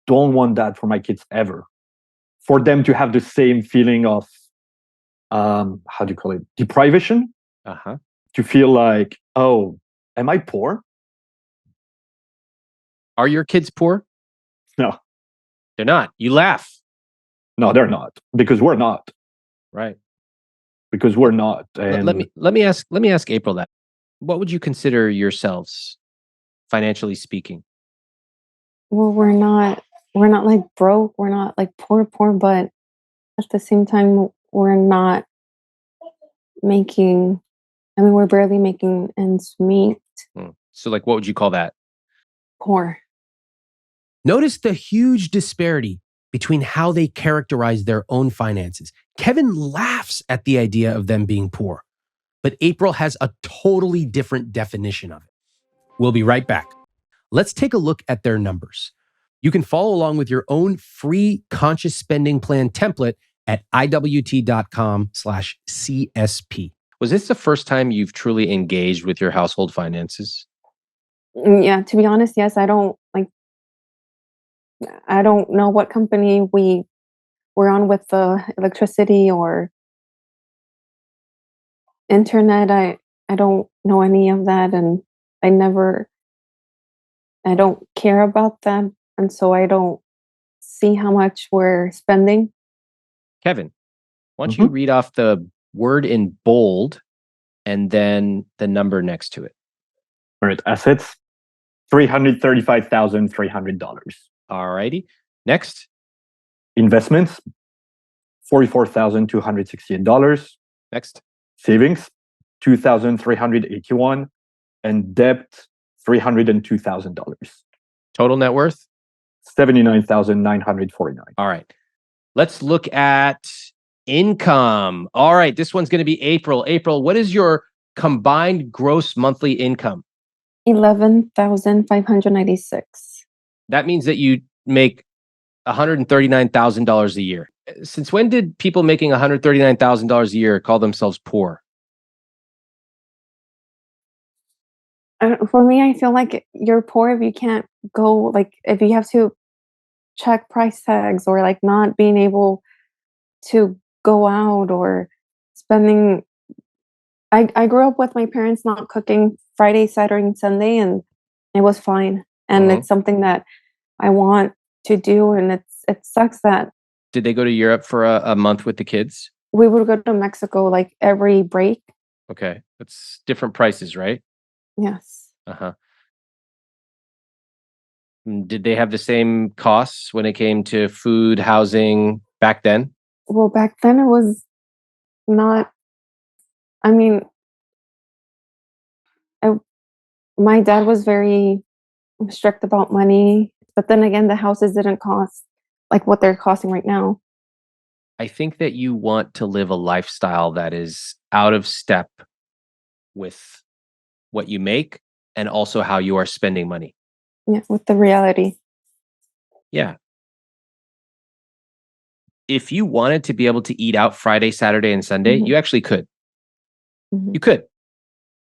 don't want that for my kids ever. For them to have the same feeling of how do you call it? Deprivation. To feel like, oh, am I poor? Are your kids poor? No. They're not. You laugh. No, they're not. Because we're not. Right. Because we're not. And let me ask April that. What would you consider yourselves, financially speaking? Well, we're not like broke, we're not like poor, but at the same time we're not making, we're barely making ends meet. So like, what would you call that? Poor. Notice the huge disparity between how they characterize their own finances. Kevin laughs at the idea of them being poor, but April has a totally different definition of it. We'll be right back. Let's take a look at their numbers. You can follow along with your own free conscious spending plan template at iwt.com/CSP. Was this the first time you've truly engaged with your household finances? Yeah, to be honest, yes. I don't know what company we were on with the electricity or internet. I don't know any of that, and I don't care about them, and so I don't see how much we're spending. Kevin, why don't you read off the word in bold and then the number next to it? All right, assets, $335,300. All righty. Next. Investments, $44,268. Next. Savings, $2,381. And debt, $302,000. Total net worth? $79,949. All right. Let's look at income. All right. This one's going to be April. April, what is your combined gross monthly income? $11,596. That means that you make $139,000 a year. Since when did people making $139,000 a year call themselves poor? For me, I feel like you're poor if you can't go, like if you have to check price tags, or like not being able to go out or spending. I grew up with my parents not cooking Friday, Saturday, and Sunday, and it was fine. And it's something that I want to do, and it sucks that. Did they go to Europe for a month with the kids? We would go to Mexico like every break. Okay. That's different prices, right? Yes. Did they have the same costs when it came to food, housing back then? Well, back then it was not. My dad was very strict about money, but then again, the houses didn't cost like what they're costing right now. I think that you want to live a lifestyle that is out of step with what you make and also how you are spending money. Yeah, with the reality. Yeah. If you wanted to be able to eat out Friday, Saturday, and Sunday, you actually could. You could.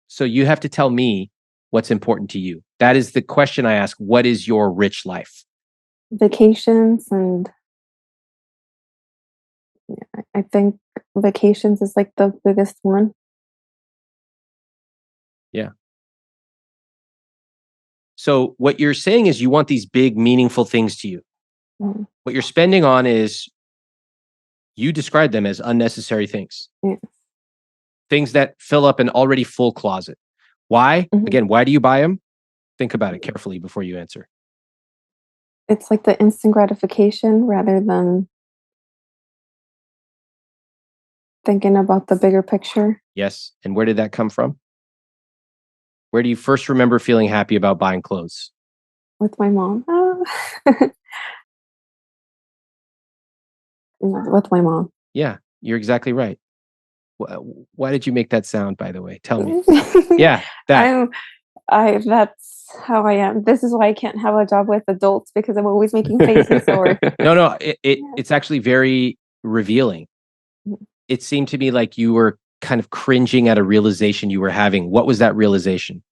So you have to tell me what's important to you. That is the question I ask. What is your rich life? Vacations, and I think vacations is like the biggest one. Yeah. So what you're saying is you want these big, meaningful things to you. What you're spending on is, you describe them as unnecessary things. Things that fill up an already full closet. Why? Again, why do you buy them? Think about it carefully before you answer. It's like the instant gratification rather than thinking about the bigger picture. Yes. And where did that come from? Where do you first remember feeling happy about buying clothes? With my mom. With my mom. Yeah, you're exactly right. Why did you make that sound, by the way? Tell me. Yeah, that. That's how I am. This is why I can't have a job with adults, because I'm always making faces. Or No, it's actually very revealing. It seemed to me like you were kind of cringing at a realization you were having. What was that realization?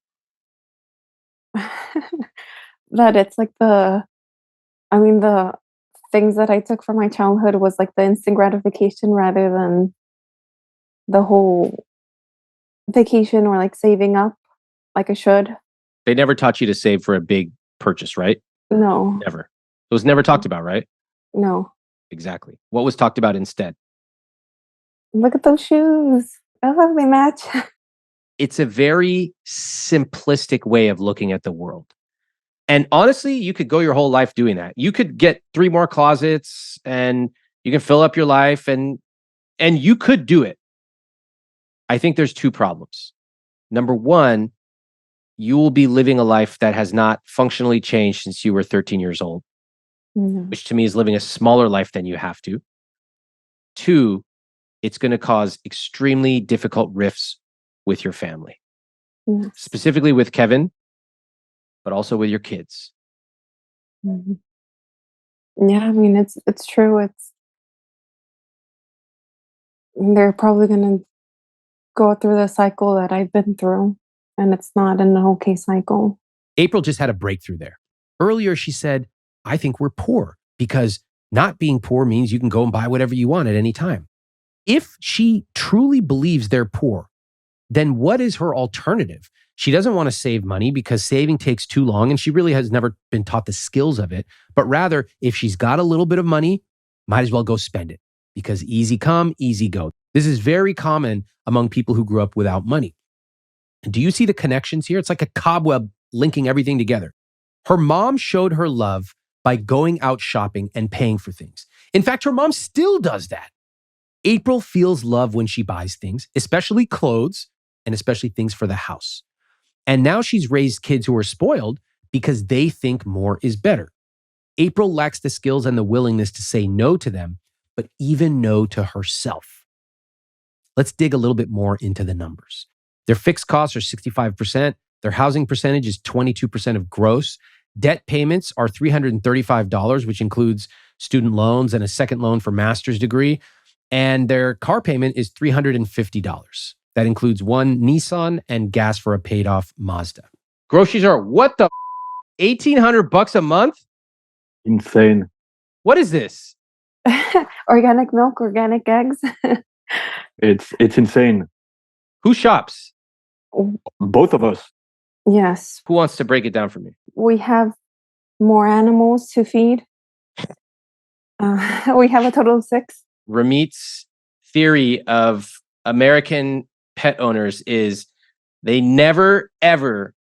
That it's like the things that I took from my childhood was like the instant gratification rather than the whole vacation or like saving up like I should. They never taught you to save for a big purchase, right? No, Never. It was never talked about, right? no. Exactly. What was talked about instead? Look at those shoes. Oh, they match. It's a very simplistic way of looking at the world. And honestly, you could go your whole life doing that. You could get 3 more closets and you can fill up your life and you could do it. I think there's 2 problems. Number 1, you will be living a life that has not functionally changed since you were 13 years old, No. which to me is living a smaller life than you have to. 2, it's going to cause extremely difficult rifts with your family, Yes. specifically with Kevin, but also with your kids. Mhm. Yeah, I mean it's true. They're probably gonna go through the cycle that I've been through, and it's not an okay cycle. April just had a breakthrough there. Earlier, she said, I think we're poor because not being poor means you can go and buy whatever you want at any time. If she truly believes they're poor, then what is her alternative? She doesn't want to save money because saving takes too long and she really has never been taught the skills of it. But rather, if she's got a little bit of money, might as well go spend it because easy come, easy go. This is very common among people who grew up without money. And do you see the connections here? It's like a cobweb linking everything together. Her mom showed her love by going out shopping and paying for things. In fact, her mom still does that. April feels love when she buys things, especially clothes and especially things for the house. And now she's raised kids who are spoiled because they think more is better. April lacks the skills and the willingness to say no to them, but even no to herself. Let's dig a little bit more into the numbers. Their fixed costs are 65%. Their housing percentage is 22% of gross. Debt payments are $335, which includes student loans and a second loan for master's degree. And their car payment is $350. That includes one Nissan and gas for a paid off Mazda. Groceries are what the $1,800 a month? Insane. What is this? Organic milk, organic eggs. It's insane. Who shops? Both of us. Yes, Who wants to break it down for me? we have more animals to feed. We have a total of 6. RAMIT'S theory of American pet owners is they never, ever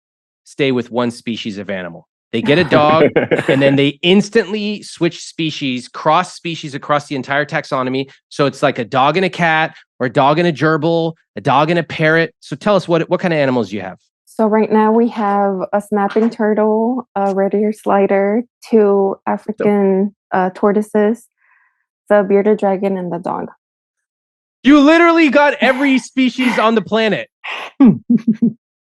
stay with one species of animal. They get a dog and then they instantly switch species, cross species across the entire taxonomy. So it's like a dog and a cat or a dog and a gerbil, a dog and a parrot. So tell us what kind of animals you have. So right now we have a snapping turtle, a red ear slider, 2 African tortoises, the bearded dragon, and the dog. You literally got every species on the planet.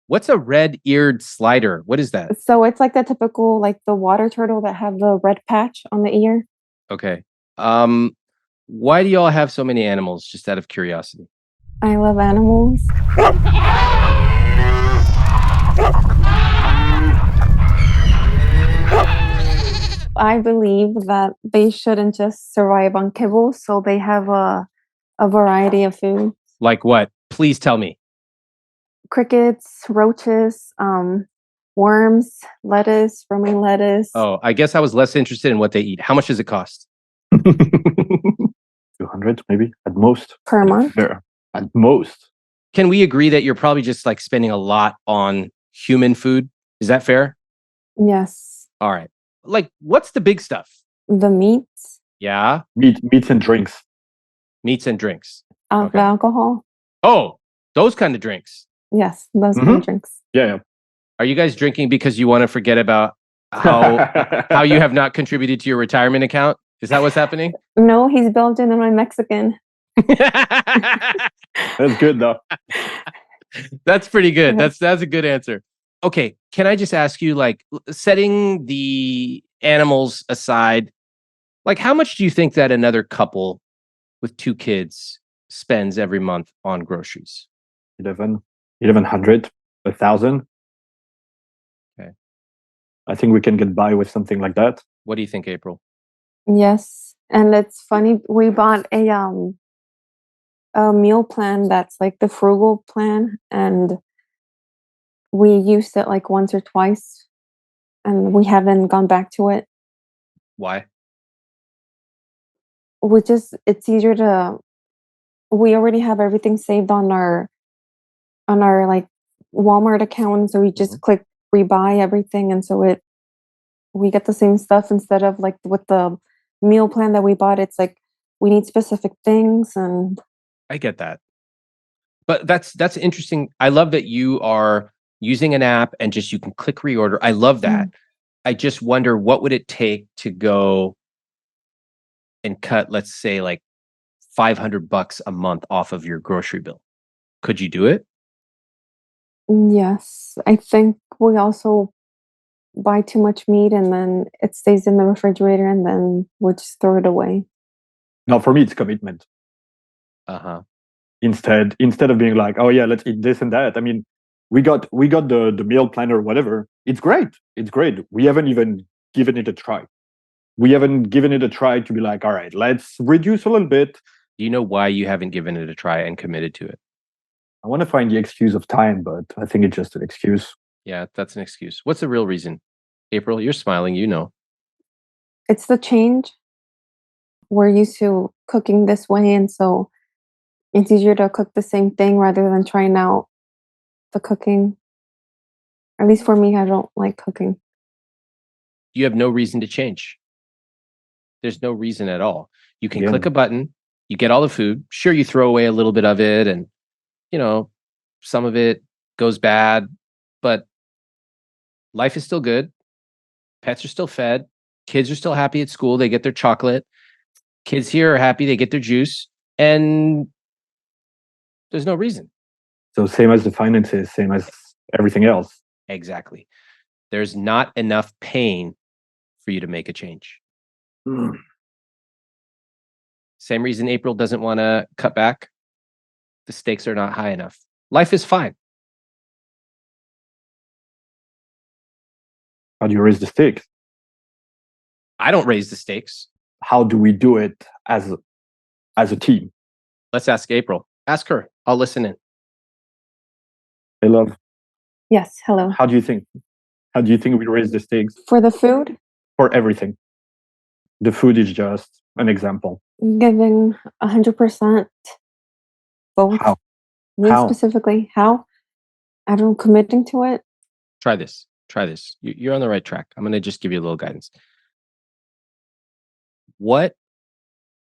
What's a red-eared slider? What is that? So it's like the typical, like the water turtle that have the red patch on the ear. Okay. Why do y'all have so many animals, just out of curiosity? I love animals. I believe that they shouldn't just survive on kibble, so they have a variety of food. Like what? Please tell me. Crickets, roaches, worms, lettuce, romaine lettuce. Oh, I guess I was less interested in what they eat. How much does it cost? 200 maybe at most. Per month. There. At most. Can we agree that you're probably just like spending a lot on human food? Is that fair? Yes. All right. Like, what's the big stuff? The meats, Yeah. Meats and drinks. Meats and drinks. the alcohol. Oh, those kind of drinks. Yes, those kind of drinks. Yeah. Are you guys drinking because you want to forget about how you have not contributed to your retirement account? Is that what's happening? No, he's Belgian and I'm Mexican. That's good though. That's pretty good. That's a good answer. Okay, can I just ask you, like, setting the animals aside, like, how much do you think that another couple with 2 kids spends every month on groceries? 1,100, 1,000. Okay. I think we can get by with something like that. What do you think, April? Yes, and it's funny. We bought a meal plan that's like the frugal plan, and we used it like once or twice, and we haven't gone back to it. Why? It's easier to. We already have everything saved on our like Walmart account, so we just click rebuy everything, and so we get the same stuff instead of like with the meal plan that we bought. It's like we need specific things, and I get that. But that's interesting. I love that you are using an app and just you can click reorder. I love that. I just wonder, what would it take to go and cut, let's say, like $500 a month off of your grocery bill? Could you do it? yes, I think we also buy too much meat, and then it stays in the refrigerator, and then we'll just throw it away. Now, for me, it's commitment. Uh-huh. Instead of being like, oh yeah, let's eat this and that. I mean, we got the meal plan or whatever. It's great. It's great. We haven't even given it a try. We haven't given it a try to be like, all right, let's reduce a little bit. Do you know why you haven't given it a try and committed to it? I want to find the excuse of time, but I think it's just an excuse. Yeah, that's an excuse. What's the real reason? April, you're smiling, you know. It's the change. We're used to cooking this way, and so it's easier to cook the same thing rather than trying out the cooking. At least for me, I don't like cooking. You have no reason to change. There's no reason at all. You can Again. click a button, you get all the food. Sure, you throw away a little bit of it, and some of it goes bad, but life is still good. Pets are still fed. Kids are still happy at school. They get their chocolate. Kids here are happy. They get their juice. And there's no reason. So same as the finances, same as everything else. Exactly. There's not enough pain for you to make a change. Same reason April doesn't want to cut back. The stakes are not high enough. Life is fine. How do you raise the stakes? I don't raise the stakes. How do we do it as a team? Let's ask April. Ask her. I'll listen in. Hey, love. Yes, hello. How do you think? How do you think we raise the stakes For the food, for everything? The food is just an example. giving 100%. Both. How? Me How? specifically. How? I don't know, committing to it. Try this. Try this. You're on the right track. I'm going to just give you a little guidance. What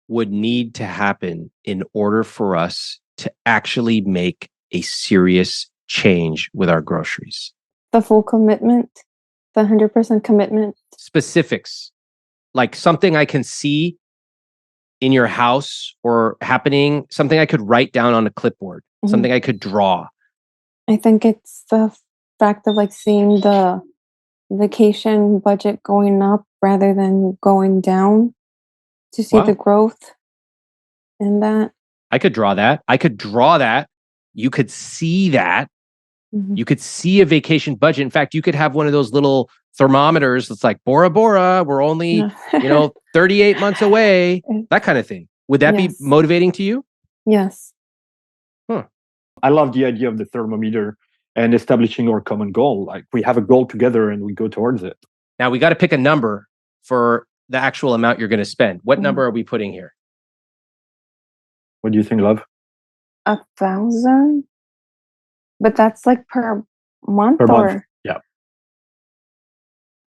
would need to happen in order for us to actually make a serious change with our groceries? The full commitment, the 100% commitment. Specifics, like something I can see in your house or happening, something I could write down on a clipboard, something I could draw. I think it's the fact of like seeing the vacation budget going up rather than going down, to see the growth in that. I could draw that. You could see that. You could see a vacation budget. In fact, you could have one of those little thermometers that's like, Bora Bora, we're only, 38 months away, that kind of thing. Would that be motivating to you? Yes. I love the idea of the thermometer and establishing our common goal. Like we have a goal together and we go towards it. Now we got to pick a number for the actual amount you're going to spend. What number are we putting here? What do you think, love? 1,000? But that's like per month Per or? month, yeah.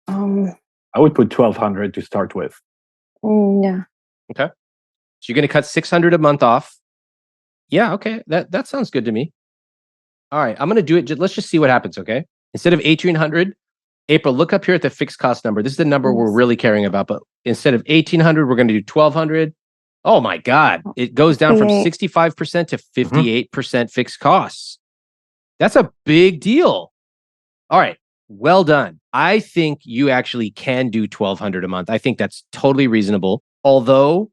I would put 1,200 to start with. Yeah. Okay. So you're going to cut 600 a month off. Yeah, okay. That sounds good to me. All right, I'm going to do it. Let's just see what happens, okay? Instead of 1,800, April, look up here at the fixed cost number. This is the number we're really caring about. But instead of 1,800, we're going to do 1,200. Oh my God. It goes down from 65% to 58% fixed costs. That's a big deal. All right. Well done. I think you actually can do 1,200 a month. I think that's totally reasonable. Although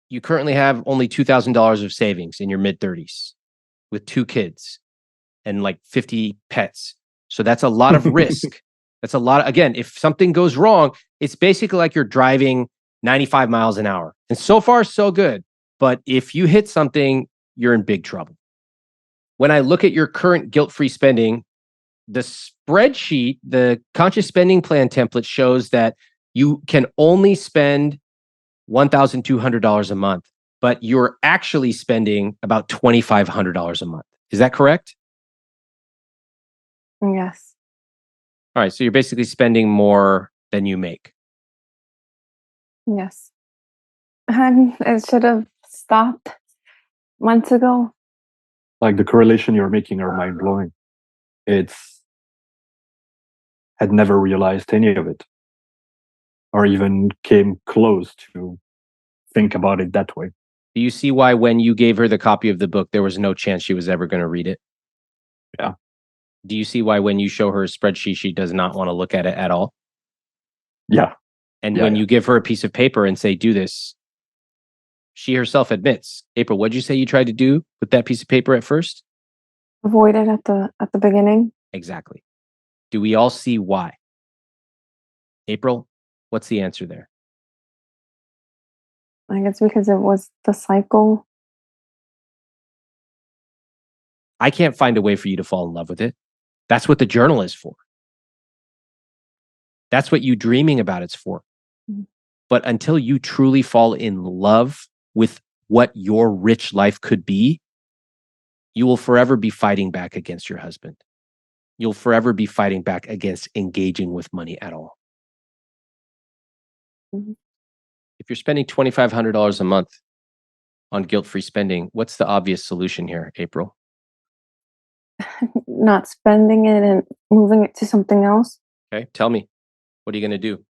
You currently have only $2,000 of savings in your mid-30s with 2 kids and like 50 pets. So that's a lot of risk. That's a lot. Again, if something goes wrong, it's basically like you're driving 95 miles an hour. And so far, so good. But if you hit something, you're in big trouble. When I look at your current guilt-free spending, the spreadsheet, the conscious spending plan template shows that you can only spend $1,200 a month, but you're actually spending about $2,500 a month. Is that correct? Yes. All right. So you're basically spending more than you make. Yes. And it should have stopped months ago. Like the correlation you're making are mind blowing. Had never realized any of it, or even came close to think about it that way. Do you see why when you gave her the copy of the book, there was no chance she was ever going to read it? Yeah. Do you see why when you show her a spreadsheet, she does not want to look at it at all? Yeah. And Yeah, when yeah. you give her a piece of paper and say, do this, she herself admits, April, what'd you say you tried to do with that piece of paper at first? Avoid it at the beginning. Exactly. Do we all see why? April, what's the answer there? I guess because it was the cycle. I can't find a way for you to fall in love with it. That's what the journal is for. That's what you dreaming about it's for. Mhm. But until you truly fall in love with what your rich life could be, you will forever be fighting back against your husband. You'll forever be fighting back against engaging with money at all. Mhm. If you're spending $2,500 a month on guilt-free spending, what's the obvious solution here, April? Not spending it and moving it to something else. Okay, tell me, what are you going to do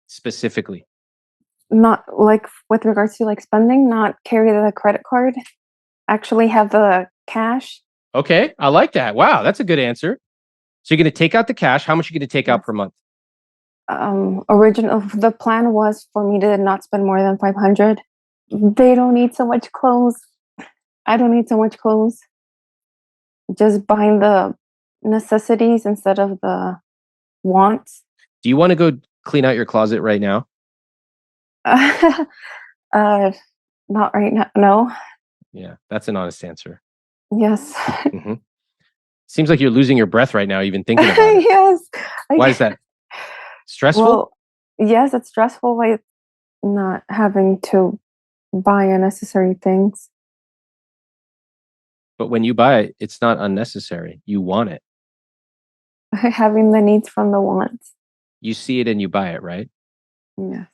specifically? Not like with regards to like spending, not carry the credit card. Actually have the cash. Okay, I like that. Wow, that's a good answer. So you're going to take out the cash. How much are you going to take out Yes. per month? The plan was for me to not spend more than 500. They don't need so much clothes. I don't need so much clothes. Just buying the necessities instead of the wants. Do you want to go clean out your closet right now? uh, not right now. No. Yeah, that's an honest answer. Yes. hmm Seems like you're losing your breath right now, even thinking about it. Yes. Why is that? Stressful? Well, yes, it's stressful, like not having to buy unnecessary things. But when you buy it, it's not unnecessary. You want it. Having the needs from the wants. You see it and you buy it, right? Yes.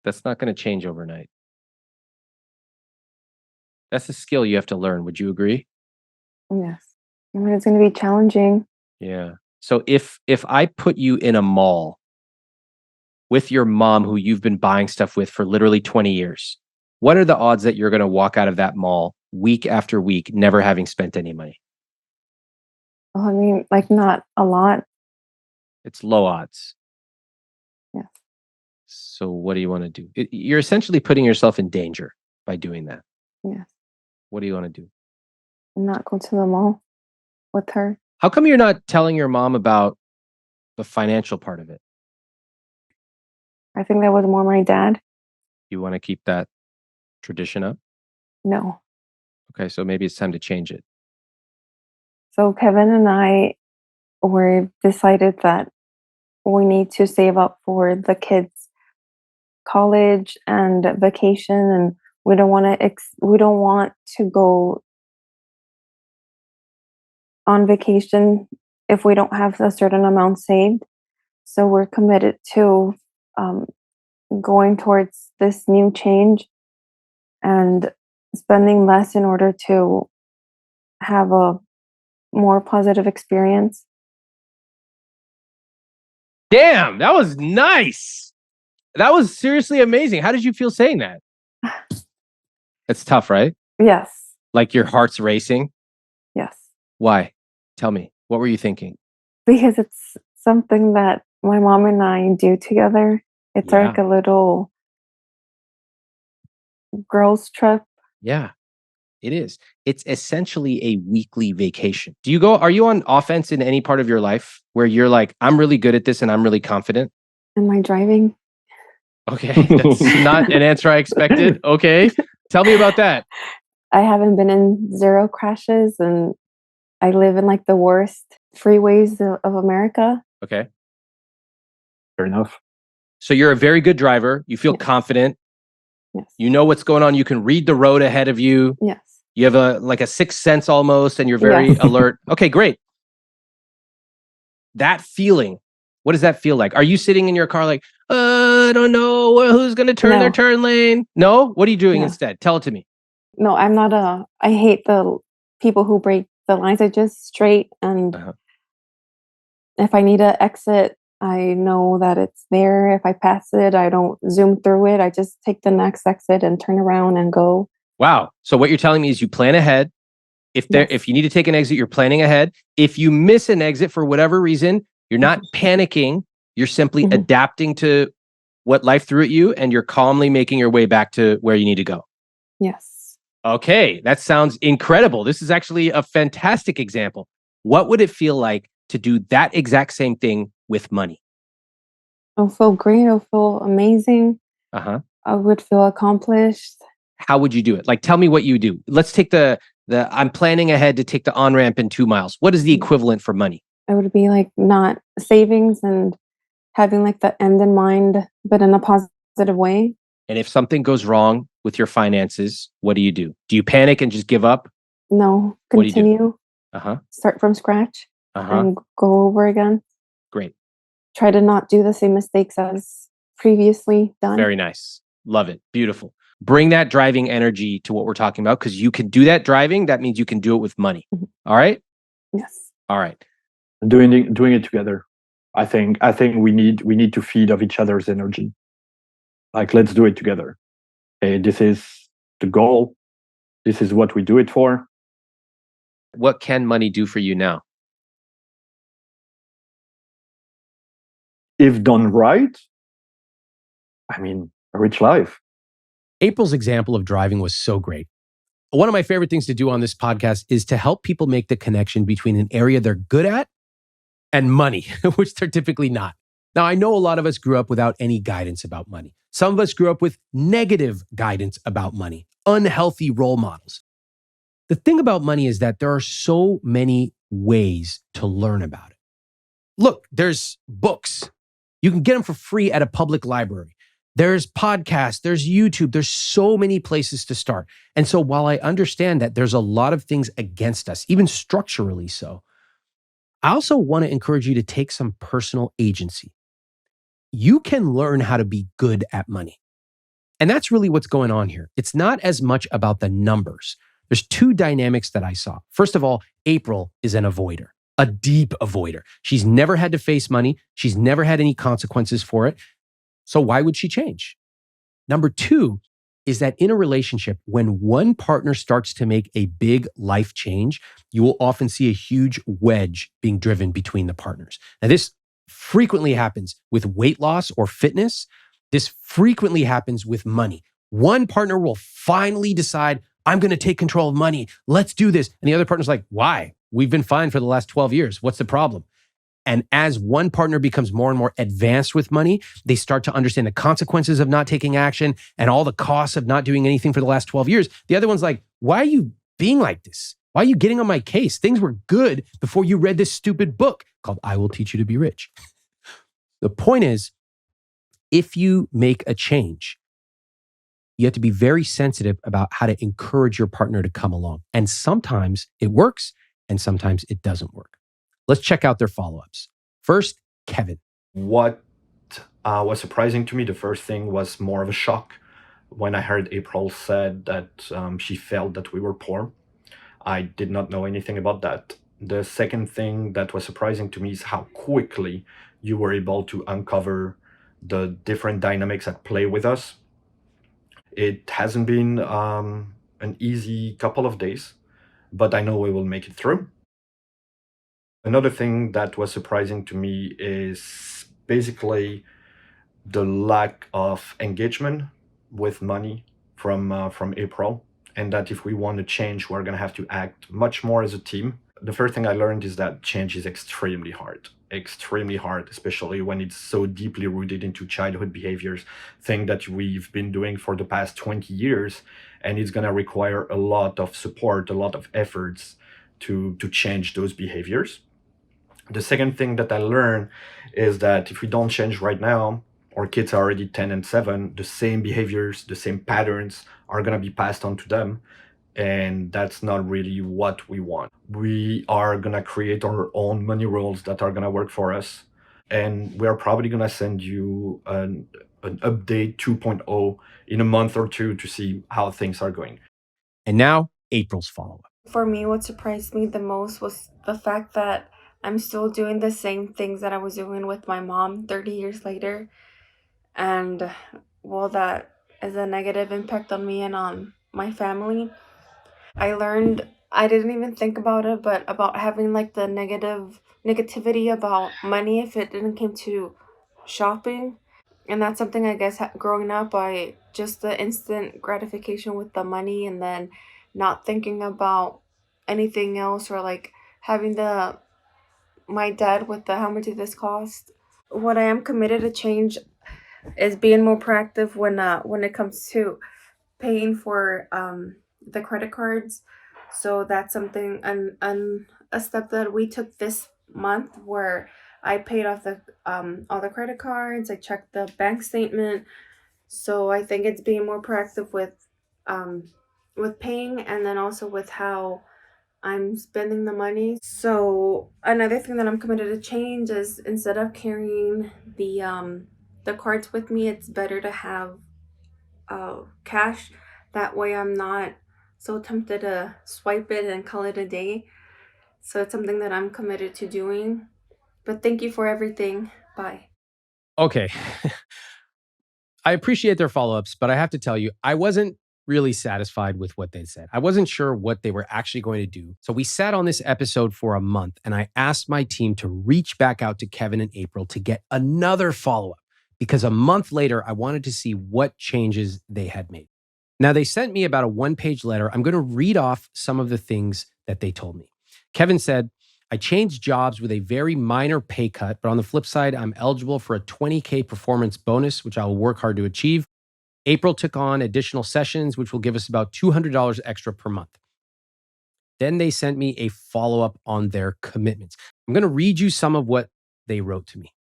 That's not going to change overnight. That's a skill you have to learn. Would you agree? Yes. I mean, it's going to be challenging. Yeah. So if I put you in a mall with your mom who you've been buying stuff with for literally 20 years, what are the odds that you're going to walk out of that mall week after week never having spent any money? Well, I mean, like not a lot. It's low odds. Yes. So what do you want to do? You're essentially putting yourself in danger by doing that. Yes. What do you want to do? Not go to the mall with her. How come you're not telling your mom about the financial part of it? I think that was more my dad. You want to keep that tradition up? No. Okay, so maybe it's time to change it. So Kevin and I were decided that we need to save up for the kids' college and vacation, and we don't want to we don't want to go on vacation if we don't have a certain amount saved. So we're committed to um, going towards this new change and spending less in order to have a more positive experience. Damn, that was nice. That was seriously amazing. How did you feel saying that? It's tough, right? Yes. Like your heart's racing. Yes. Why? Tell me. What were you thinking? Because it's something that my mom and I do together. It's Yeah. like a little girls trip. Yeah, it is. It's essentially a weekly vacation. Are you on offense in any part of your life where you're like, I'm really good at this and I'm really confident? Am I driving? Okay, that's not an answer I expected. Okay, tell me about that. I haven't been in zero crashes, and I live in like the worst freeways of America. Okay. Fair enough. So you're a very good driver. You feel Yes. confident. Yes. You know what's going on. You can read the road ahead of you. Yes. You have a sixth sense almost, and you're very Yes. alert. Okay, great. That feeling, what does that feel like? Are you sitting in your car like, I don't know who's going to turn their No. turn lane? No? What are you doing No. instead? Tell it to me. No, I'm not I hate the people who break the lines. I just straight, and if I need to exit, I know that it's there. If I pass it, I don't zoom through it. I just take the next exit and turn around and go. Wow. So what you're telling me is you plan ahead. Yes. If you need to take an exit, you're planning ahead. If you miss an exit for whatever reason, you're not panicking. You're simply adapting to what life threw at you, and you're calmly making your way back to where you need to go. Yes. Okay, that sounds incredible. This is actually a fantastic example. What would it feel like to do that exact same thing with money? I'll feel great. I'll feel amazing. Uh-huh. I would feel accomplished. How would you do it? Like, tell me what you do. Let's take the I'm planning ahead to take the on-ramp in 2 miles. What is the equivalent for money? It would be like not savings and having like the end in mind, but in a positive way. And if something goes wrong with your finances, what do you do? Do you panic and just give up? No, What do you do? continue. Start from scratch and go over again. Great. Try to not do the same mistakes as previously done. Very nice. Love it. Beautiful. Bring that driving energy to what we're talking about, because you can do that driving. That means you can do it with money. All right? Yes. All right. Doing it together. I think we need to feed off each other's energy. Like, let's do it together. Hey, this is the goal. This is what we do it for. What can money do for you now? If done right, I mean, a rich life. April's example of driving was so great. One of my favorite things to do on this podcast is to help people make the connection between an area they're good at and money, which they're typically not. Now, I know a lot of us grew up without any guidance about money. Some of us grew up with negative guidance about money, unhealthy role models. The thing about money is that there are so many ways to learn about it. Look, there's books. You can get them for free at a public library. There's podcasts, there's YouTube, there's so many places to start. And so while I understand that there's a lot of things against us, even structurally so, I also want to encourage you to take some personal agency. You can learn how to be good at money. And that's really what's going on here. It's not as much about the numbers. There's two dynamics that I saw. First of all, April is an avoider, a deep avoider. She's never had to face money. She's never had any consequences for it. So why would she change? Number two is that in a relationship, when one partner starts to make a big life change, you will often see a huge wedge being driven between the partners. Now, this frequently happens with weight loss or fitness. This frequently happens with money. One partner will finally decide, I'm going to take control of money. Let's do this. And the other partner's like, why? We've been fine for the last 12 years. What's the problem? And as one partner becomes more and more advanced with money, they start to understand the consequences of not taking action and all the costs of not doing anything for the last 12 years. The other one's like, why are you being like this? Why are you getting on my case? Things were good before you read this stupid book called I Will Teach You to Be Rich. The point is, if you make a change, you have to be very sensitive about how to encourage your partner to come along. And sometimes it works and sometimes it doesn't work. Let's check out their follow-ups. First, Kevin. What was surprising to me, the first thing was more of a shock when I heard April said that she felt that we were poor. I did not know anything about that. The second thing that was surprising to me is how quickly you were able to uncover the different dynamics at play with us. It hasn't been an easy couple of days, but I know we will make it through. Another thing that was surprising to me is basically the lack of engagement with money from April, and that if we want to change, we're going to have to act much more as a team. The first thing I learned is that change is extremely hard, especially when it's so deeply rooted into childhood behaviors, thing that we've been doing for the past 20 years, and it's going to require a lot of support, a lot of efforts to change those behaviors. The second thing that I learned is that if we don't change right now, our kids are already 10 and 7, the same behaviors, the same patterns are going to be passed on to them. And that's not really what we want. We are going to create our own money rules that are going to work for us. And we are probably going to send you an update 2.0 in a month or two to see how things are going. And now, April's follow-up. For me, what surprised me the most was the fact that I'm still doing the same things that I was doing with my mom 30 years later. And, well, that is a negative impact on me and on my family. I learned, I didn't even think about it, but about having like the negativity about money if it didn't came to shopping. And that's something I guess growing up, I just the instant gratification with the money and then not thinking about anything else, or like having my dad with the how much did this cost. What I am committed to change is being more proactive when it comes to paying for the credit cards. So that's something and a step that we took this month where I paid off the all the credit cards. I checked the bank statement. So I think it's being more proactive with paying, and then also with how I'm spending the money. So another thing that I'm committed to change is instead of carrying the cards with me, it's better to have cash. That way I'm not so tempted to swipe it and call it a day. So it's something that I'm committed to doing. But thank you for everything. Bye. Okay. I appreciate their follow-ups, but I have to tell you, I wasn't really satisfied with what they said. I wasn't sure what they were actually going to do. So we sat on this episode for a month, and I asked my team to reach back out to Kevin and April to get another follow-up, because a month later, I wanted to see what changes they had made. Now, they sent me about a one-page letter. I'm going to read off some of the things that they told me. Kevin said, I changed jobs with a very minor pay cut, but on the flip side, I'm eligible for a $20K performance bonus, which I will work hard to achieve. April took on additional sessions, which will give us about $200 extra per month. Then they sent me a follow-up on their commitments. I'm going to read you some of what they wrote to me.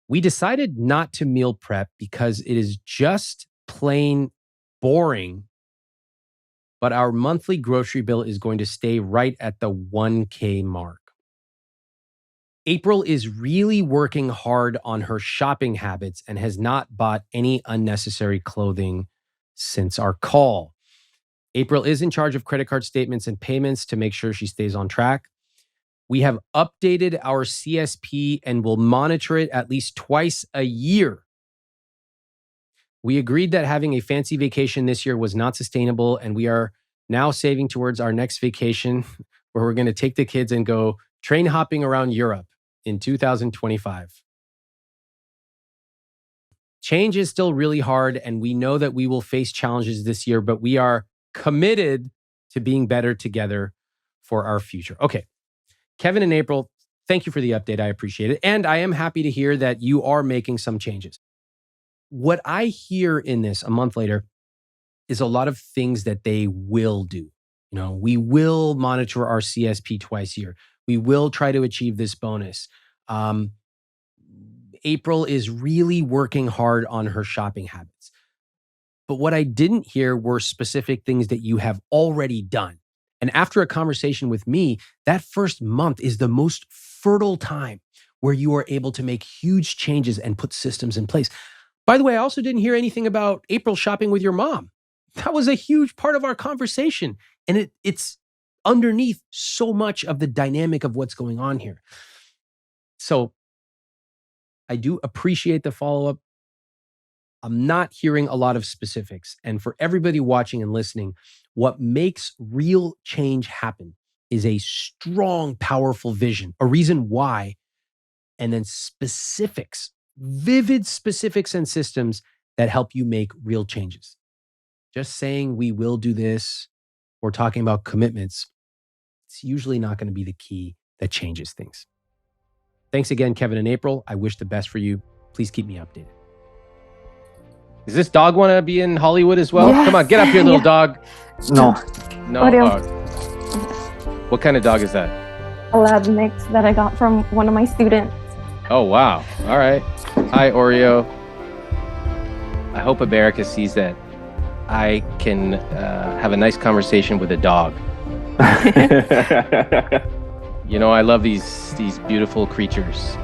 We decided not to meal prep because it is just plain boring, but our monthly grocery bill is going to stay right at the 1K mark. April is really working hard on her shopping habits and has not bought any unnecessary clothing since our call. April is in charge of credit card statements and payments to make sure she stays on track. We have updated our CSP and will monitor it at least twice a year. We agreed that having a fancy vacation this year was not sustainable, and we are now saving towards our next vacation where we're going to take the kids and go train hopping around Europe in 2025. Change is still really hard, and we know that we will face challenges this year, but we are committed to being better together for our future. Okay, Kevin and April, thank you for the update. I appreciate it. And I am happy to hear that you are making some changes. What I hear in this a month later is a lot of things that they will do. You know, we will monitor our CSP twice a year. We will try to achieve this bonus. April is really working hard on her shopping habits. But what I didn't hear were specific things that you have already done. And after a conversation with me, that first month is the most fertile time where you are able to make huge changes and put systems in place. By the way, I also didn't hear anything about April shopping with your mom. That was a huge part of our conversation. And it's underneath so much of the dynamic of what's going on here. So I do appreciate the follow-up. I'm not hearing a lot of specifics. And for everybody watching and listening, what makes real change happen is a strong, powerful vision, a reason why, and then specifics, vivid specifics and systems that help you make real changes. Just saying we will do this or talking about commitments, it's usually not going to be the key that changes things. Thanks again, Kevin and April. I wish the best for you. Please keep me updated. Does this dog want to be in Hollywood as well? Yes. Come on, get up here, little dog. No. No. Oreo. What kind of dog is that? A lab mix that I got from one of my students. Oh, wow. All right. Hi, Oreo. I hope America sees that I can have a nice conversation with a dog. You know, I love these beautiful creatures.